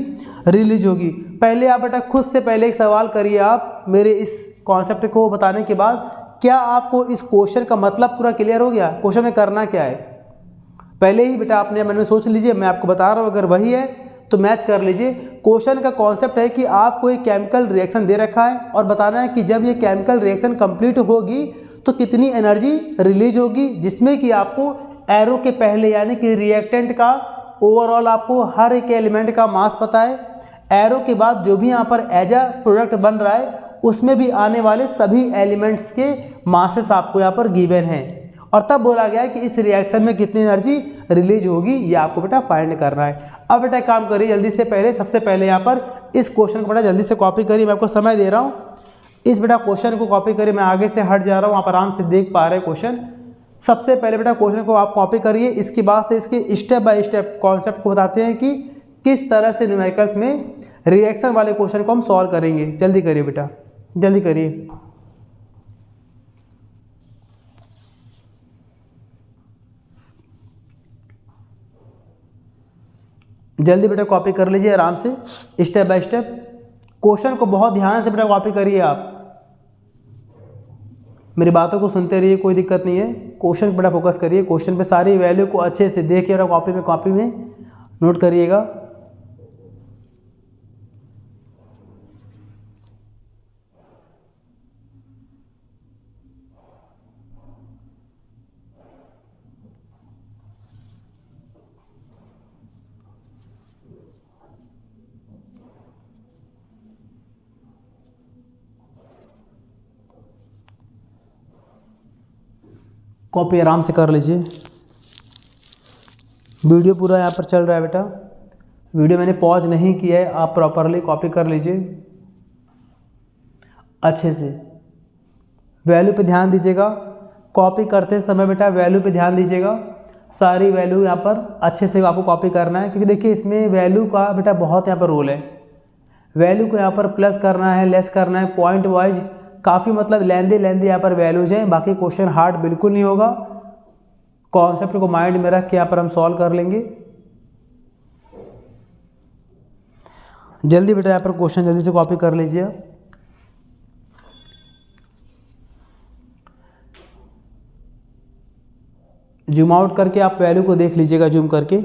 रिलीज होगी। पहले आप बेटा खुद से पहले एक सवाल करिए आप मेरे इस कॉन्सेप्ट को बताने के बाद, क्या आपको इस क्वेश्चन का मतलब पूरा क्लियर हो गया? क्वेश्चन में करना क्या है पहले ही बेटा आपने मन में सोच लीजिए, मैं आपको बता रहा हूँ, अगर वही है तो मैच कर लीजिए। क्वेश्चन का कॉन्सेप्ट है कि आपको एक केमिकल रिएक्शन दे रखा है और बताना है कि जब ये केमिकल रिएक्शन कंप्लीट होगी तो कितनी एनर्जी रिलीज होगी, जिसमें कि आपको एरो के पहले यानी कि रिएक्टेंट का ओवरऑल आपको हर एक एलिमेंट का मास पता है, एरो के बाद जो भी यहाँ पर एज अ प्रोडक्ट बन रहा है उसमें भी आने वाले सभी एलिमेंट्स के मासेस आपको यहाँ पर गिवन हैं, और तब बोला गया है कि इस रिएक्शन में कितनी एनर्जी रिलीज होगी, ये आपको बेटा फाइंड करना है। अब बेटा काम करिए जल्दी से, पहले सबसे पहले यहाँ पर इस क्वेश्चन को बेटा जल्दी से कॉपी करिए, मैं आपको समय दे रहा हूँ। इस बेटा क्वेश्चन को कॉपी करिए, मैं आगे से हट जा रहा हूँ, आप आराम से देख पा रहे हैं क्वेश्चन। सबसे पहले बेटा क्वेश्चन को आप कॉपी करिए, इसके बाद से इसके स्टेप बाय स्टेप कॉन्सेप्ट को बताते हैं कि किस तरह से न्यूमेरिकल्स में रिएक्शन वाले क्वेश्चन को हम सॉल्व करेंगे। जल्दी करिए बेटा, जल्दी करिए। जल्दी बेटा कॉपी कर लीजिए आराम से, स्टेप बाय स्टेप क्वेश्चन को बहुत ध्यान से बेटा कॉपी करिए, आप मेरी बातों को सुनते रहिए, कोई दिक्कत नहीं है। क्वेश्चन पर बेटा फोकस करिए, क्वेश्चन पे सारी वैल्यू को अच्छे से देखिए बेटा, कॉपी में नोट करिएगा। कॉपी आराम से कर लीजिए। वीडियो पूरा यहाँ पर चल रहा है बेटा, वीडियो मैंने पॉज नहीं किया है, आप प्रॉपरली कॉपी कर लीजिए अच्छे से। वैल्यू पे ध्यान दीजिएगा, कॉपी करते समय बेटा वैल्यू पे ध्यान दीजिएगा, सारी वैल्यू यहाँ पर अच्छे से आपको कॉपी करना है, क्योंकि देखिए इसमें वैल्यू का बेटा बहुत यहाँ पर रोल है। वैल्यू को यहाँ पर प्लस करना है, लेस करना है, पॉइंट वाइज काफ़ी मतलब लेंदी यहाँ पर वैल्यूज हैं। बाकी क्वेश्चन हार्ड बिल्कुल नहीं होगा, कॉन्सेप्ट को माइंड में रख के यहाँ पर हम सॉल्व कर लेंगे। जल्दी बेटा यहाँ पर क्वेश्चन जल्दी से कॉपी कर लीजिए। जूम आउट करके आप वैल्यू को देख लीजिएगा, जूम करके।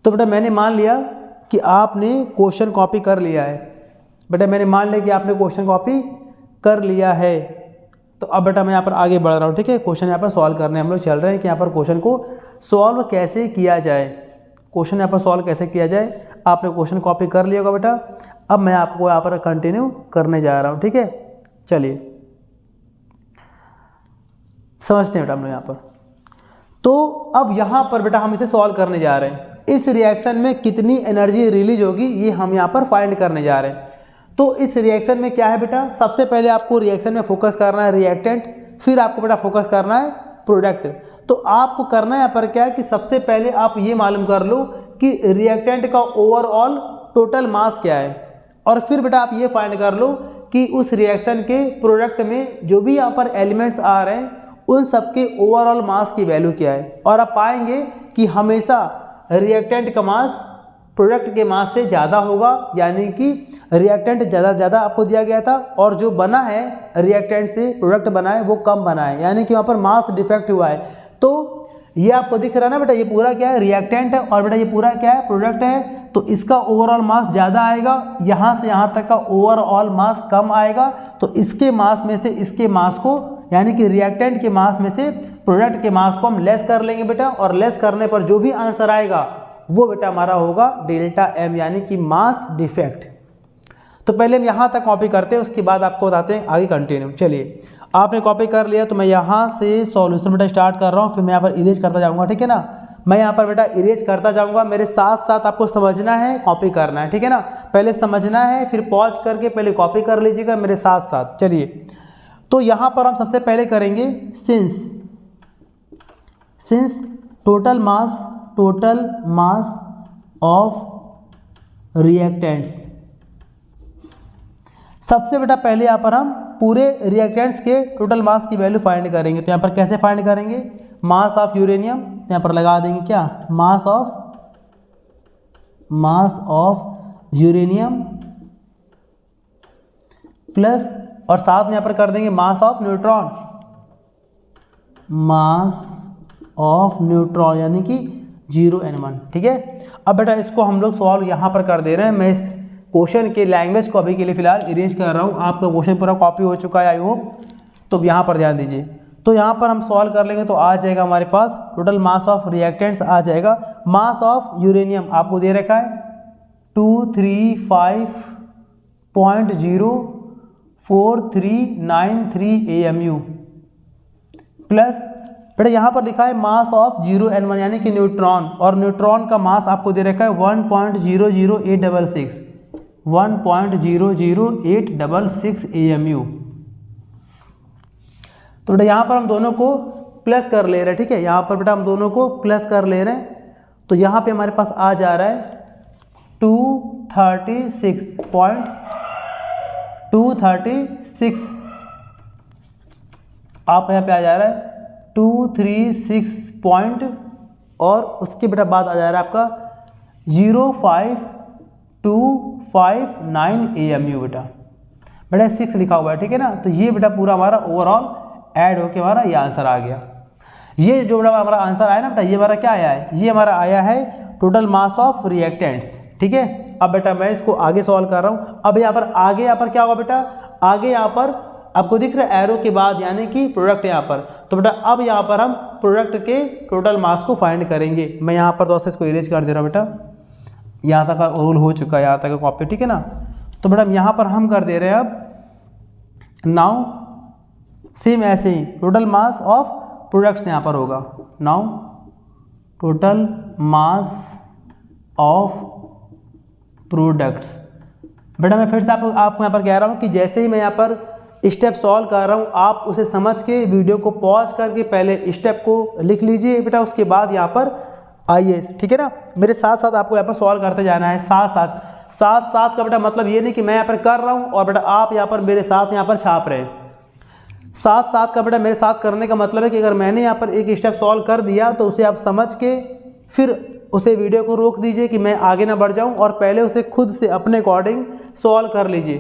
तो बेटा मैंने मान लिया कि आपने क्वेश्चन कॉपी कर लिया है, बेटा मैंने मान लिया कि आपने क्वेश्चन कॉपी कर लिया है। तो अब बेटा मैं यहाँ पर आगे बढ़ रहा हूँ, ठीक है। क्वेश्चन यहाँ पर सॉल्व करने हम लोग चल रहे हैं कि यहाँ पर क्वेश्चन को सॉल्व कैसे किया जाए, क्वेश्चन यहाँ पर सॉल्व कैसे किया जाए। आपने क्वेश्चन कॉपी कर लिया होगा बेटा, अब मैं आपको यहाँ पर कंटिन्यू करने जा रहा हूँ, ठीक है। चलिए समझते हैं बेटा हम लोग यहाँ पर। तो अब यहाँ पर बेटा हम इसे सॉल्व करने जा रहे हैं। इस रिएक्शन में कितनी एनर्जी रिलीज होगी ये हम यहाँ पर फाइंड करने जा रहे हैं। तो इस रिएक्शन में क्या है बेटा, सबसे पहले आपको रिएक्शन में फोकस करना है रिएक्टेंट, फिर आपको बेटा फोकस करना है प्रोडक्ट। तो आपको करना है यहाँ पर क्या है कि सबसे पहले आप ये मालूम कर लो कि रिएक्टेंट का ओवरऑल टोटल मास क्या है, और फिर बेटा आप ये फाइंड कर लो कि उस रिएक्शन के प्रोडक्ट में जो भी यहाँ पर एलिमेंट्स आ रहे हैं उन सबके ओवरऑल मास की वैल्यू क्या है। और आप पाएंगे कि हमेशा रिएक्टेंट का मास प्रोडक्ट के मास से ज़्यादा होगा, यानी कि रिएक्टेंट ज़्यादा आपको दिया गया था और जो बना है रिएक्टेंट से प्रोडक्ट बना है वो कम बना है, यानी कि वहाँ पर मास डिफेक्ट हुआ है। तो ये आपको दिख रहा है ना बेटा, ये पूरा क्या है रिएक्टेंट है और बेटा ये पूरा क्या है प्रोडक्ट है। तो इसका ओवरऑल मास ज़्यादा आएगा, यहाँ से यहाँ तक का ओवरऑल मास कम आएगा। तो इसके मास में से इसके मास को, यानी कि रिएक्टेंट के मास में से प्रोडक्ट के मास को हम लेस कर लेंगे बेटा, और लेस करने पर जो भी आंसर आएगा वो बेटा हमारा होगा डेल्टा एम, यानी कि मास डिफेक्ट। तो पहले हम यहाँ तक कॉपी करते हैं, उसके बाद आपको बताते हैं आगे कंटिन्यू। चलिए आपने कॉपी कर लिया, तो मैं यहाँ से सॉल्यूशन बेटा स्टार्ट कर रहा हूँ, फिर मैं यहाँ पर इरेज करता जाऊँगा, ठीक है ना। मैं यहाँ पर बेटा इरेज करता जाऊँगा, मेरे साथ साथ आपको समझना है, कॉपी करना है, ठीक है ना। पहले समझना है, फिर पॉज करके पहले कॉपी कर लीजिएगा मेरे साथ साथ। चलिए तो यहाँ पर हम सबसे पहले करेंगे since total mass of reactants. सबसे बेटा पहले यहाँ पर हम पूरे रिएक्टेंट्स के टोटल मास की वैल्यू फाइंड करेंगे। तो यहाँ पर कैसे फाइंड करेंगे, मास ऑफ यूरेनियम यहाँ पर लगा देंगे, क्या मास ऑफ यूरेनियम प्लस, और साथ में यहाँ पर कर देंगे मास ऑफ न्यूट्रॉन, यानी कि 0n1, ठीक है। अब बेटा इसको हम लोग सॉल्व यहाँ पर कर दे रहे हैं। मैं इस क्वेश्चन के लैंग्वेज को अभी के लिए फिलहाल इरेज कर रहा हूँ, आपका क्वेश्चन पूरा कॉपी हो चुका है आई होप। तो यहाँ पर ध्यान दीजिए, तो यहाँ पर हम सॉल्व कर लेंगे तो आ जाएगा हमारे पास टोटल मास ऑफ रिएक्टेंट्स आ जाएगा। मास ऑफ यूरेनियम आपको दे रखा है 235.04393 AMU प्लस बेटा यहाँ पर लिखा है मास ऑफ 0n1 यानी कि न्यूट्रॉन, और न्यूट्रॉन का मास आपको दे रखा है 1.00866 AMU। तो बेटा यहाँ पर हम दोनों को प्लस कर ले रहे हैं, ठीक है। यहाँ पर बेटा हम दोनों को प्लस कर ले रहे हैं, तो यहाँ पे हमारे पास आ जा रहा है 236 आप यहाँ पे आ जा रहा है 236 पॉइंट, और उसके बेटा बाद आ जा रहा है आपका 259 AMU बेटा 6 लिखा हुआ है, ठीक है ना। तो ये बेटा पूरा हमारा ओवरऑल ऐड होके हमारा ये आंसर आ गया। ये जो बेटा हमारा आंसर आया ना बेटा, ये हमारा क्या आया है, ये हमारा आया है टोटल मास ऑफ रिएक्टेंट्स, ठीक है। अब बेटा मैं इसको आगे सॉल्व कर रहा हूँ। अब यहाँ पर आगे क्या होगा बेटा, आगे यहाँ पर आपको दिख रहा है एरो के बाद यानी कि प्रोडक्ट यहाँ पर। तो बेटा अब यहाँ पर हम प्रोडक्ट के टोटल मास को फाइंड करेंगे। मैं यहाँ पर दोस्तों इसको इरेज कर दे रहा हूँ बेटा, यहाँ तक का रोल हो चुका है, यहाँ तक का कॉपी, ठीक है ना। तो बेटा यहाँ पर हम कर दे रहे हैं अब नाउ सेम ऐसे ही टोटल मास ऑफ प्रोडक्ट्स यहाँ पर होगा। Now total mass of products. बेटा मैं फिर से आपको यहाँ पर कह रहा हूँ कि जैसे ही मैं यहाँ पर स्टेप सॉल्व कर रहा हूँ, आप उसे समझ के वीडियो को पॉज करके पहले स्टेप को लिख लीजिए बेटा, उसके बाद यहाँ पर आइए, ठीक है ना। मेरे साथ साथ आपको यहाँ पर सॉल्व करते जाना है, साथ साथ का बेटा मतलब ये नहीं कि मैं यहाँ पर कर रहा हूँ और बेटा आप यहाँ पर मेरे साथ यहाँ पर छाप रहे हैं। साथ का बेटा मेरे साथ करने का मतलब है कि अगर मैंने यहाँ पर एक स्टेप सॉल्व कर दिया तो उसे आप समझ के फिर उसे वीडियो को रोक दीजिए कि मैं आगे ना बढ़ जाऊं और पहले उसे खुद से अपने अकॉर्डिंग सॉल्व कर लीजिए।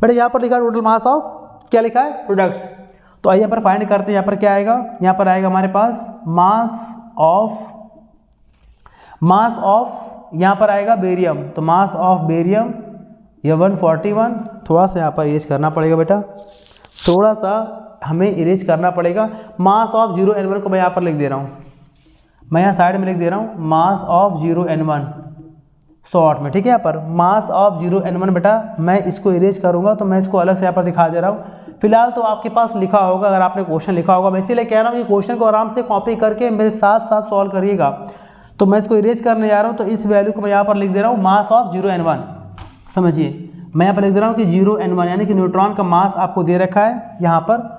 बेटा यहाँ पर लिखा है टोटल मास ऑफ, क्या लिखा है, प्रोडक्ट्स। तो आइए यहाँ पर फाइंड करते हैं। यहाँ पर क्या आएगा, यहाँ पर आएगा हमारे पास मास ऑफ यहाँ पर आएगा बेरियम। तो मास ऑफ बेरियम ये 141, थोड़ा सा यहाँ पर इरेज करना पड़ेगा बेटा, थोड़ा सा हमें इरेज करना पड़ेगा। मास ऑफ 0N1 को मैं यहाँ पर लिख दे रहा हूँ, मैं यहाँ साइड में लिख दे रहा हूँ मास ऑफ 0N1 शॉर्ट में, ठीक है। यहाँ पर मास ऑफ 0N1 बेटा मैं इसको इरेज करूँगा तो मैं इसको अलग से यहाँ पर दिखा दे रहा हूँ। फिलहाल तो आपके पास लिखा होगा, अगर आपने क्वेश्चन लिखा होगा, मैं इसीलिए कह रहा हूँ कि क्वेश्चन को आराम से कॉपी करके मेरे साथ साथ सॉल्व करिएगा। तो मैं इसको इरेज करने जा रहा हूँ, तो इस वैल्यू को मैं यहाँ पर लिख दे रहा हूँ मास ऑफ 0N1। समझिए मैं यहाँ पर लिख दे रहा हूँ कि 0N1 यानी कि न्यूट्रॉन का मास आपको दे रखा है यहाँ पर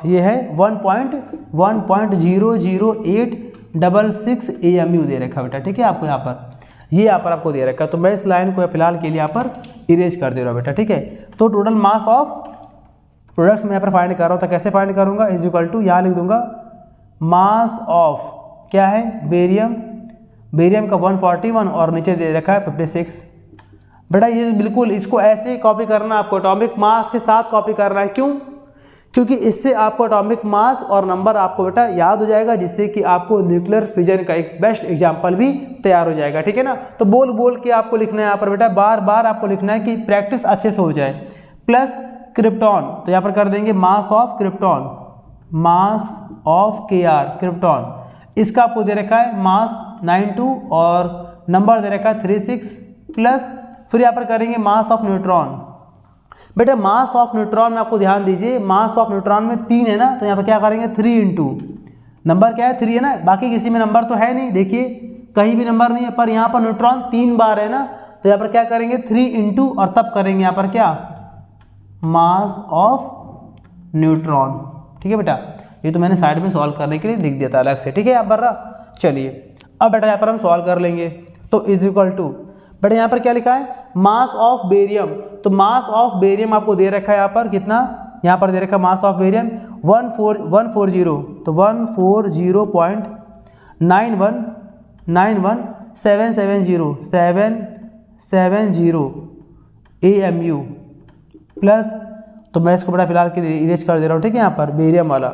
ये है 1.00866 AMU दे रखा है बेटा, ठीक है। आपको यहाँ पर यहाँ पर आपको दे रखा है। तो मैं इस लाइन को फिलहाल के लिए यहाँ पर इरेज कर दे रहा हूँ बेटा, ठीक है। तो टोटल मास ऑफ प्रोडक्ट्स मैं यहाँ पर फाइंड कर रहा हूँ, तो कैसे फाइंड करूँगा, इज इक्वल टू यहाँ लिख दूंगा मास ऑफ क्या है, बेरियम का 141 और नीचे दे रखा है 56। बेटा ये बिल्कुल इसको ऐसे ही कॉपी करना, आपको एटॉमिक मास के साथ कॉपी करना है। क्यों, क्योंकि इससे आपको एटॉमिक मास और नंबर आपको बेटा याद हो जाएगा, जिससे कि आपको न्यूक्लियर फिजन का एक बेस्ट एग्जांपल भी तैयार हो जाएगा, ठीक है ना। तो बोल बोल के आपको लिखना है यहाँ पर बेटा, बार बार आपको लिखना है कि प्रैक्टिस अच्छे से हो जाए। प्लस क्रिप्टॉन, तो यहाँ पर कर देंगे mass of krypton, mass of Kr krypton, इसका आपको दे रखा है मास 92 और नंबर दे रखा है 36। प्लस फिर यहाँ पर करेंगे मास ऑफ न्यूट्रॉन। बेटा मास ऑफ न्यूट्रॉन में आपको ध्यान दीजिए, मास ऑफ न्यूट्रॉन में 3 है ना, तो यहाँ पर क्या करेंगे 3 इंटू नंबर क्या है 3 है ना, बाकी किसी में नंबर तो है नहीं, देखिए कहीं भी नंबर नहीं है, पर यहाँ पर न्यूट्रॉन 3 बार है ना, तो यहाँ पर क्या करेंगे 3 इंटू और तब करेंगे यहाँ पर क्या मास ऑफ न्यूट्रॉन, ठीक है बेटा। ये तो मैंने साइड में सॉल्व करने के लिए लिख दिया था अलग से, ठीक है। आप बर्रा चलिए अब बेटा यहाँ पर हम सॉल्व कर लेंगे। तो इज इक्वल टू बेटा यहाँ पर क्या लिखा है मास ऑफ बेरियम, तो मास ऑफ बेरियम आपको दे रखा है यहाँ पर कितना, यहाँ पर दे रखा है मास ऑफ बेरियम 140, तो 140.9191770 AMU प्लस, तो मैं इसको बड़ा फिलहाल के लिए इरेज कर दे रहा हूँ, ठीक है। यहाँ पर बेरियम वाला,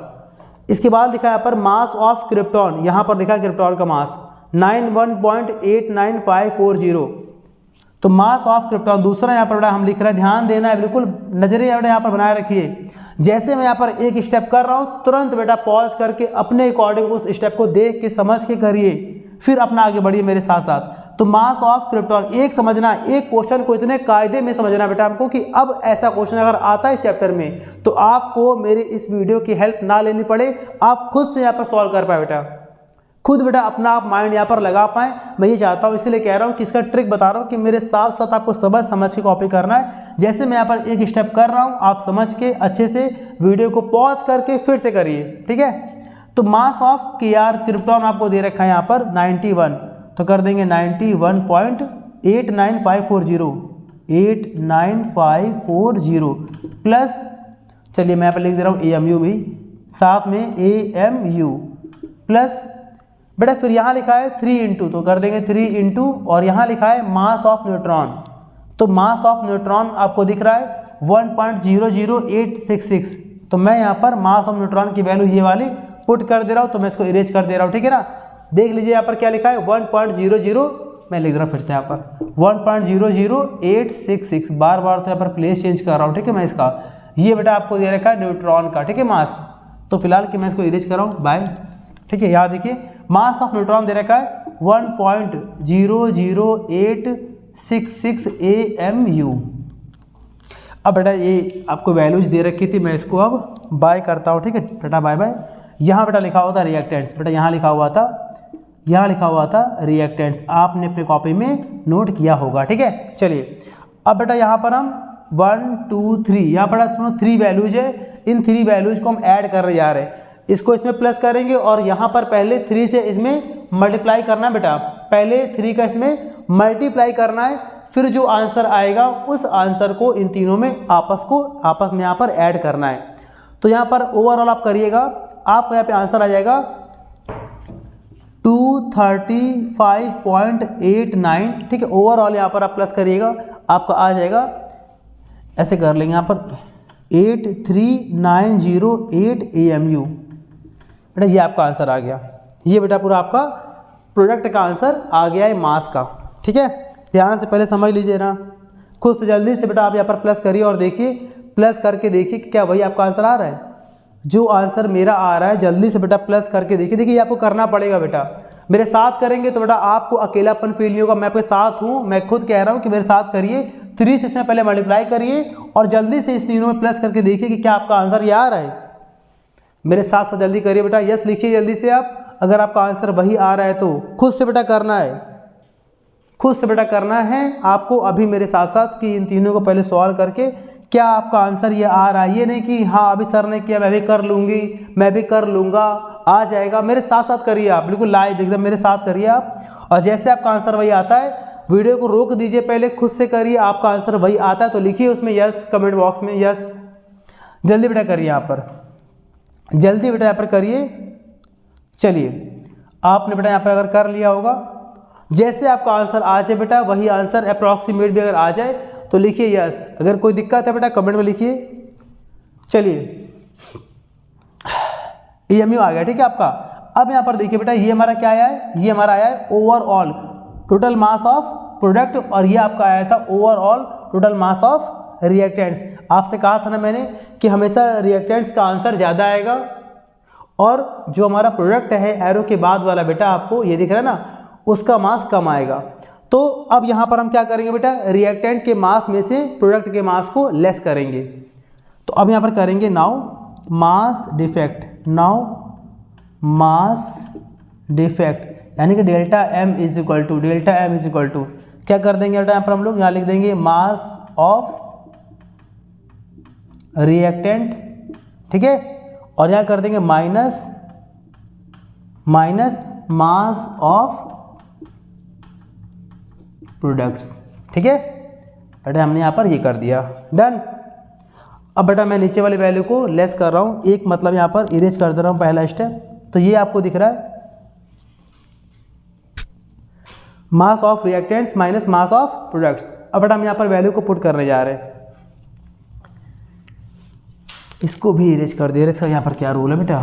इसके बाद लिखा है यहाँ पर मास ऑफ क्रिप्टॉन, यहाँ पर लिखा है क्रिप्टॉन का मास 91.89540, तो मास ऑफ क्रिप्टॉन दूसरा यहाँ पर बड़ा हम लिख रहे हैं, ध्यान देना है, बिल्कुल नजरे यहाँ पर बनाए रखिए। जैसे मैं यहाँ पर एक स्टेप कर रहा हूँ तुरंत बेटा पॉज करके अपने अकॉर्डिंग उस स्टेप को देख के समझ के करिए, फिर अपना आगे बढ़िए मेरे साथ साथ। तो मास ऑफ क्रिप्टॉन एक समझना, एक क्वेश्चन को इतने कायदे में समझना बेटा हमको कि अब ऐसा क्वेश्चन अगर आता है इस चैप्टर में तो आपको मेरे इस वीडियो की हेल्प ना लेनी पड़े, आप खुद से यहाँ पर सॉल्व कर पाए बेटा, खुद बेटा अपना आप माइंड यहाँ पर लगा पाएँ। मैं ये चाहता हूँ, इसीलिए कह रहा हूँ कि इसका ट्रिक बता रहा हूँ कि मेरे साथ साथ आपको समझ के कॉपी करना है। जैसे मैं यहाँ पर एक स्टेप कर रहा हूँ आप समझ के अच्छे से वीडियो को पॉज करके फिर से करिए, ठीक है। तो मास ऑफ Kr क्रिप्टॉन आपको दे रखा है यहाँ पर 91, तो कर देंगे 91.89540 प्लस, चलिए मैं यहाँ पर लिख दे रहा हूँ AMU भी साथ में AMU प्लस, बेटा फिर यहाँ लिखा है 3 इंटू, तो कर देंगे 3 इंटू और यहाँ लिखा है मास ऑफ न्यूट्रॉन, तो मास ऑफ न्यूट्रॉन आपको दिख रहा है 1.00866। तो मैं यहाँ पर मास ऑफ न्यूट्रॉन की वैल्यू ये वाली पुट कर दे रहा हूँ, तो मैं इसको इरेज कर दे रहा हूँ, ठीक है ना। देख लीजिए यहाँ पर क्या लिखा है 1.00, मैं लिख रहा हूँ फिर से यहाँ पर 1.00866, बार बार तो यहाँ पर प्लेस चेंज कर रहा हूँ, ठीक है। मैं इसका ये बेटा आपको दे रखा है न्यूट्रॉन का, ठीक है, मास। तो फिलहाल कि मैं इसको इरेज कर रहा हूँ बाय, ठीक है। यहाँ देखिए मास ऑफ न्यूट्रॉन दे रखा है 1.00866 AMU। अब बेटा ये आपको वैल्यूज दे रखी थी, मैं इसको अब बाय करता हूँ, ठीक है बेटा, बाय बाय। यहाँ बेटा लिखा हुआ था रिएक्टेंट्स, बेटा यहाँ लिखा हुआ था रिएक्टेंट्स, आपने अपने कॉपी में नोट किया होगा, ठीक है। चलिए अब बेटा यहाँ पर हम 1 2 3 यहाँ पर 3 वैल्यूज है, इन 3 वैल्यूज को हम ऐड करने जा रहे हैं। इसको इसमें प्लस करेंगे और यहाँ पर पहले 3 से इसमें मल्टीप्लाई करना है बेटा, पहले 3 का इसमें मल्टीप्लाई करना है, फिर जो आंसर आएगा उस आंसर को इन तीनों में आपस में यहाँ पर ऐड करना है। तो यहाँ पर ओवरऑल आप करिएगा, आपको यहाँ पे आंसर आ जाएगा 235.89, ठीक है। ओवरऑल यहाँ पर आप प्लस करिएगा, आपका आ जाएगा, ऐसे कर लेंगे यहाँ पर 83908 AMU। बेटा ये आपका आंसर आ गया, ये बेटा पूरा आपका प्रोडक्ट का आंसर आ गया है मास का, ठीक है। ध्यान से पहले समझ लीजिए ना, खुद से जल्दी से बेटा आप यहाँ पर प्लस करिए और देखिए, प्लस करके देखिए कि क्या वही आपका आंसर आ रहा है। जो आंसर मेरा आ रहा है जल्दी से बेटा प्लस करके देखिए। देखिए ये आपको करना पड़ेगा बेटा, मेरे साथ करेंगे तो बेटा आपको अकेलापन फील नहीं होगा, मैं आपके साथ हूँ, मैं खुद कह रहा हूँ कि मेरे साथ करिए। 3 से इसमें पहले मल्टीप्लाई करिए और जल्दी से इस तीनों में प्लस करके देखिए कि क्या आपका आंसर ये आ रहा है। मेरे साथ साथ जल्दी करिए बेटा, यस लिखिए जल्दी से आप। अगर आपका आंसर वही आ रहा है तो खुद से बेटा करना है, खुद से बेटा करना है आपको अभी मेरे साथ साथ कि इन तीनों को पहले सॉल्व करके क्या आपका आंसर ये आ रहा है। ये नहीं कि हाँ अभी सर ने किया मैं भी कर लूँगी, मैं भी कर लूँगा, आ जाएगा। मेरे साथ साथ करिए आप, बिल्कुल लाइव एकदम मेरे साथ करिए आप। और जैसे आपका आंसर वही आता है वीडियो को रोक दीजिए, पहले खुद से करिए। आपका आंसर वही आता है तो लिखिए उसमें यस कमेंट बॉक्स में यस। जल्दी बेटा करिए यहाँ पर, जल्दी बेटा यहाँ पर करिए। चलिए आपने बेटा यहाँ पर अगर कर लिया होगा, जैसे आपका आंसर आ जाए बेटा वही आंसर अप्रॉक्सीमेट भी अगर आ जाए तो लिखिए यस। अगर कोई दिक्कत है बेटा कमेंट में लिखिए। चलिए AMU आ गया, ठीक है आपका। अब यहाँ पर देखिए बेटा ये हमारा क्या आया है, ये हमारा आया है overall total mass of product, और ये आपका आया था overall total mass of reactants. आपसे कहा था ना मैंने कि हमेशा रिएक्टेंट्स का आंसर ज़्यादा आएगा और जो हमारा प्रोडक्ट है एरो के बाद वाला बेटा आपको ये दिख रहा है ना, उसका मास कम आएगा। तो अब यहाँ पर हम क्या करेंगे बेटा, रिएक्टेंट के मास में से प्रोडक्ट के मास को लेस करेंगे। तो अब यहाँ पर करेंगे now mass defect, now mass defect, यानी कि delta m is equal to क्या कर देंगे बेटा, यहाँ पर हम लोग यहाँ लिख देंगे मास ऑफ रिएक्टेंट, ठीक है। और यहाँ कर देंगे माइनस मास ऑफ प्रोडक्ट्स, ठीक है बेटा। हमने यहाँ पर ये कर दिया, डन। अब बेटा मैं नीचे वाली वैल्यू को लेस कर रहा हूँ, एक मतलब यहाँ पर इरेज कर दे रहा हूँ पहला स्टेप। तो ये आपको दिख रहा है mass of reactants minus mass of products. अब बेटा हम यहाँ पर वैल्यू को पुट करने जा रहे हैं, इसको भी इरेज कर दे रहे। इसका यहाँ पर क्या रूल है बेटा,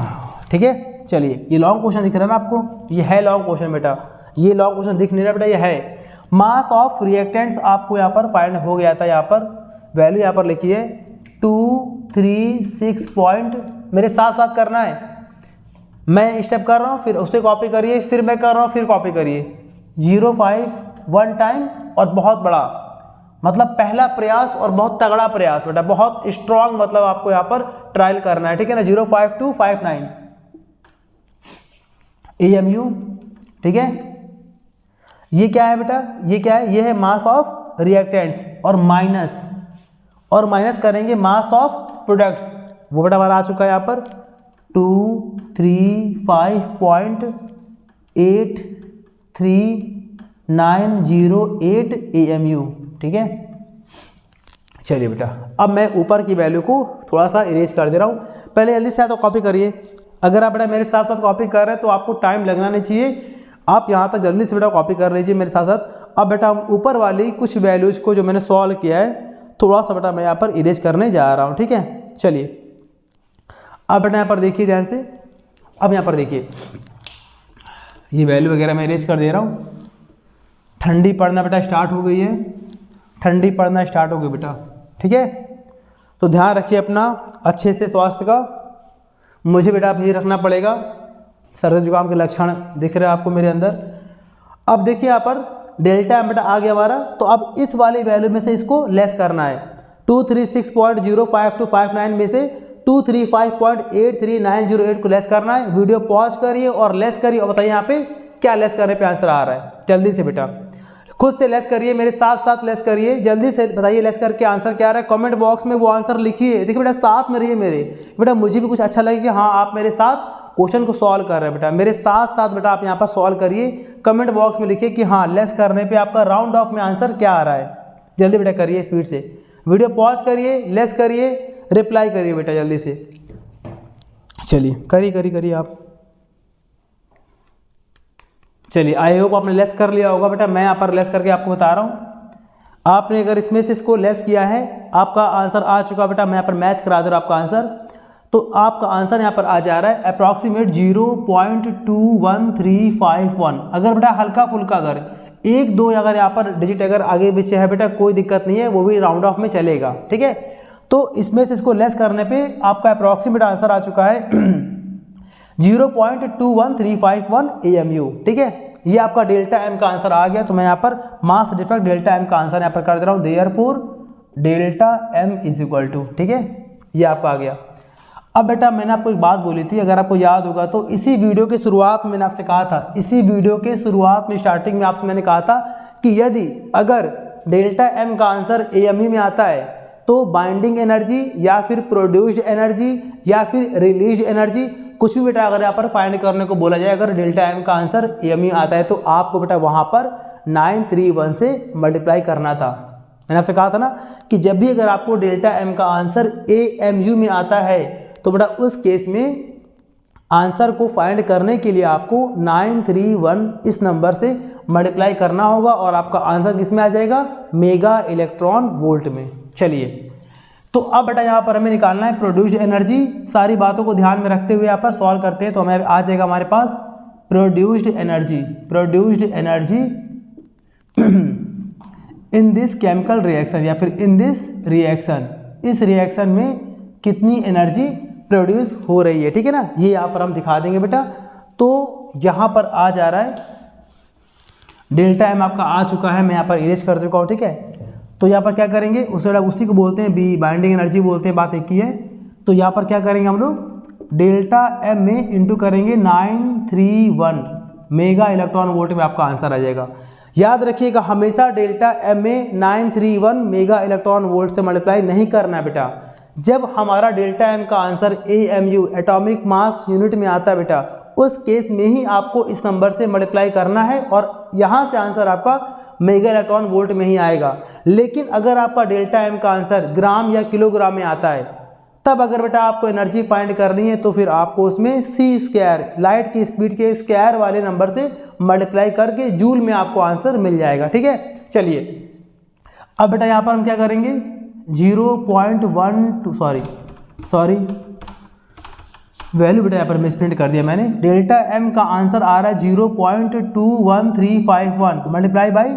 ठीक है। चलिए ये लॉन्ग क्वेश्चन दिख रहा है ना आपको, ये है लॉन्ग क्वेश्चन बेटा, ये लॉन्ग क्वेश्चन दिख नहीं रहा बेटा, ये है मास ऑफ रिएक्टेंट्स आपको यहाँ पर फाइंड हो गया था। यहाँ पर वैल्यू यहाँ पर लिखिए 236 पॉइंट, मेरे साथ साथ करना है। मैं स्टेप कर रहा हूँ फिर उसे कॉपी करिए, फिर मैं कर रहा हूँ फिर कॉपी करिए। 05 1 टाइम और बहुत बड़ा मतलब पहला प्रयास और बहुत तगड़ा प्रयास बेटा, बहुत स्ट्रॉन्ग मतलब आपको यहाँ पर ट्रायल करना है, ठीक है ना। 05259 AMU, ठीक है। ये क्या है बेटा, ये क्या है, ये है मास ऑफ रिएक्टेंट्स और माइनस करेंगे मास ऑफ प्रोडक्ट्स, वो बेटा हमारा आ चुका है यहाँ पर 235.83908 AMU, ठीक है। चलिए बेटा अब मैं ऊपर की वैल्यू को थोड़ा सा इरेज कर दे रहा हूँ। पहले जल्दी से तो कॉपी करिए। अगर आप बेटा मेरे साथ साथ कॉपी कर रहे हैं तो आपको टाइम लगना नहीं चाहिए, आप यहाँ तक जल्दी से बेटा कॉपी कर लीजिए मेरे साथ साथ। अब बेटा हम ऊपर वाली कुछ वैल्यूज़ को जो मैंने सॉल्व किया है थोड़ा सा बेटा मैं यहाँ पर इरेज करने जा रहा हूँ, ठीक है। चलिए अब बेटा यहाँ पर देखिए ध्यान से, अब यहाँ पर देखिए ये वैल्यू वगैरह मैं इरेज कर दे रहा हूँ। ठंडी पड़ना बेटा स्टार्ट हो गई है, ठंडी पड़ना स्टार्ट हो गई बेटा, ठीक है। तो ध्यान रखिए अपना अच्छे से स्वास्थ्य का। मुझे बेटा अब ये रखना पड़ेगा, सर्दी जुकाम के लक्षण दिख रहे हैं आपको मेरे अंदर। अब देखिए यहाँ पर डेल्टा एम बेटा आ गया हमारा, तो अब इस वाली वैल्यू में से इसको लेस करना है। 236.05259 में से 235.83908 को लेस करना है। वीडियो पॉज करिए और लेस करिए और बताइए यहाँ पे क्या लेस करने पे आंसर आ रहा है। जल्दी से बेटा खुद से लेस करिए, मेरे साथ साथ लेस करिए, जल्दी से बताइए लेस करके आंसर क्या आ रहा है। कमेंट बॉक्स में वो आंसर लिखिए। देखिए बेटा साथ में रहिए मेरे, बेटा मुझे भी कुछ अच्छा लगे कि हाँ आप मेरे साथ क्वेश्चन को सॉल्व कर रहे हैं। बेटा मेरे साथ साथ बेटा आप यहाँ पर सॉल्व करिए। कमेंट बॉक्स में लिखिए कि हाँ लेस करने पे आपका राउंड ऑफ में आंसर क्या आ रहा है। जल्दी बेटा करिए स्पीड से, वीडियो पॉज करिए, लेस करिए, रिप्लाई करिए बेटा जल्दी से। चलिए करिए आप। चलिए आई होप आपने लेस कर लिया होगा बेटा। मैं यहाँ पर लेस करके आपको बता रहा हूँ। आपने अगर इसमें से इसको लेस किया है, आपका आंसर आ चुका बेटा। मैं यहाँ पर मैच करा दे रहा हूँ आपका आंसर। तो आपका आंसर यहाँ पर आ जा रहा है अप्रॉक्सीमेट 0.21351। अगर बेटा हल्का फुल्का अगर 1-2 अगर यहाँ पर डिजिट अगर आगे पीछे है बेटा कोई दिक्कत नहीं है, वो भी राउंड ऑफ में चलेगा, ठीक है। तो इसमें से इसको लेस करने पे आपका अप्रॉक्सीमेट आंसर आ चुका है 0.21351 AMU, ठीक है। ये आपका डेल्टा एम का आंसर आ गया। तो मैं यहाँ पर मास डिफेक्ट डेल्टा एम का आंसर यहाँ पर कर दे रहा हूँ, therefore delta M is equal to, ठीक है, ये आपका आ गया। अब बेटा मैंने आपको एक बात बोली थी, अगर आपको याद होगा तो इसी वीडियो के शुरुआत में मैंने आपसे कहा था, इसी वीडियो के शुरुआत में स्टार्टिंग में आपसे मैंने कहा था कि यदि अगर डेल्टा एम का आंसर AMU में आता है तो बाइंडिंग एनर्जी या फिर प्रोड्यूस्ड एनर्जी या फिर रिलीज्ड एनर्जी कुछ भी बेटा अगर यहाँ पर फाइंड करने को बोला जाए, अगर डेल्टा एम का आंसर AMU आता है तो आपको बेटा वहाँ पर 931 से मल्टीप्लाई करना था। मैंने आपसे कहा था ना कि जब भी अगर आपको डेल्टा एम का आंसर AMU में आता है तो बेटा उस केस में आंसर को फाइंड करने के लिए आपको 931 इस नंबर से मल्टीप्लाई करना होगा और आपका आंसर किस में आ जाएगा, मेगा इलेक्ट्रॉन वोल्ट में। चलिए तो अब बेटा यहाँ पर हमें निकालना है प्रोड्यूस्ड एनर्जी। सारी बातों को ध्यान में रखते हुए यहाँ पर सॉल्व करते हैं तो हमें आ जाएगा हमारे पास produced energy in this chemical reaction या फिर इन दिस रिएक्शन, इस रिएक्शन में कितनी एनर्जी प्रोड्यूस हो रही है, ठीक है ना। ये यहाँ पर हम दिखा देंगे बेटा। तो यहाँ पर आ जा रहा है डेल्टा एम आपका आ चुका है, मैं यहाँ पर इरेज कर चुका हूँ, ठीक है। तो यहाँ पर क्या करेंगे उसी को बोलते हैं बी बाइंडिंग एनर्जी बोलते हैं, बात एक ही है। तो यहाँ पर क्या करेंगे हम लोग डेल्टा एम में इंटू करेंगे 931 मेगा इलेक्ट्रॉन वोल्ट में आपका आंसर आ जाएगा। याद रखिएगा हमेशा डेल्टा एम में 931 मेगा इलेक्ट्रॉन वोल्ट से मल्टीप्लाई नहीं करना है बेटा। जब हमारा डेल्टा एम का answer AMU atomic mass unit में आता है बेटा, उस केस में ही आपको इस नंबर से मल्टीप्लाई करना है और यहाँ से आंसर आपका मेगा इलेक्ट्रॉन वोल्ट में ही आएगा। लेकिन अगर आपका डेल्टा एम का आंसर ग्राम या किलोग्राम में आता है, तब अगर बेटा आपको एनर्जी फाइंड करनी है तो फिर आपको उसमें c², लाइट की स्पीड के स्क्वायर वाले नंबर से मल्टीप्लाई करके जूल में आपको आंसर मिल जाएगा, ठीक है। चलिए अब बेटा यहाँ पर हम क्या करेंगे 0.12 सॉरी वैल्यू बेटा यहाँ पर मिसप्रिंट कर दिया मैंने। डेल्टा एम का आंसर आ रहा है 0.21351 multiply by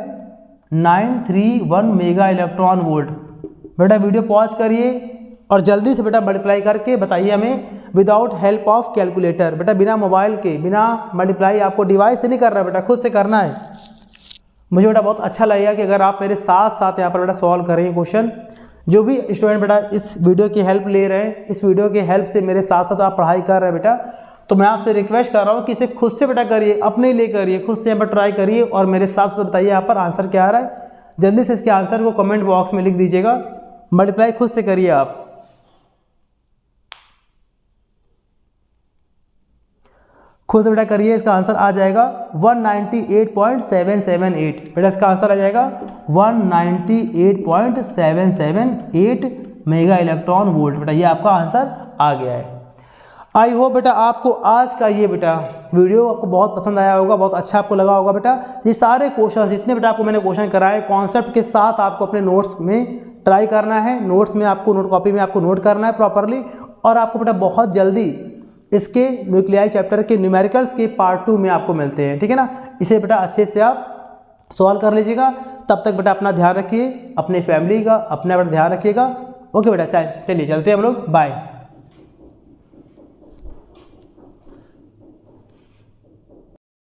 931 mega electron volt. बेटा वीडियो पॉज करिए और जल्दी से बेटा मल्टीप्लाई करके बताइए हमें विदाउट हेल्प ऑफ कैलकुलेटर। बेटा बिना मोबाइल के बिना मल्टीप्लाई आपको डिवाइस से नहीं करना बेटा, खुद से करना है। मुझे बेटा बहुत अच्छा लगेगा कि अगर आप मेरे साथ साथ यहाँ पर बेटा सॉल्व करेंगे क्वेश्चन। जो भी स्टूडेंट बेटा इस वीडियो की हेल्प ले रहे हैं, इस वीडियो की हेल्प से मेरे साथ साथ आप पढ़ाई कर रहे हैं बेटा, तो मैं आपसे रिक्वेस्ट कर रहा हूँ कि इसे खुद से बेटा करिए, अपने लिए करिए, खुद से यहाँ पर ट्राई करिए और मेरे साथ साथ बताइए यहाँ पर आंसर क्या आ रहा है। जल्दी से इसके आंसर को कमेंट बॉक्स में लिख दीजिएगा। मल्टीप्लाई खुद से करिए आप। खुद से बेटा करिए, इसका आंसर आ जाएगा 198.778। बेटा इसका आंसर आ जाएगा 198.778 मेगा इलेक्ट्रॉन वोल्ट। बेटा ये आपका आंसर आ गया है। आई होप बेटा आपको आज का ये बेटा वीडियो आपको बहुत पसंद आया होगा, बहुत अच्छा आपको लगा होगा बेटा। ये सारे क्वेश्चन जितने बेटा आपको मैंने क्वेश्चन कराए कॉन्सेप्ट के साथ आपको अपने नोट्स में ट्राई करना है, नोट्स में आपको नोट कॉपी में आपको नोट करना है प्रॉपरली, और आपको बेटा बहुत जल्दी इसके न्यूक्लियाई चैप्टर के न्यूमेरिकल्स के पार्ट 2 में आपको मिलते हैं, ठीक है ना। इसे बेटा अच्छे से आप सॉल्व कर लीजिएगा। तब तक बेटा अपना ध्यान रखिए, अपने फैमिली का अपना बेटा ध्यान रखिएगा। ओके बेटा, चलिए चलते हैं हम लोग, बाय।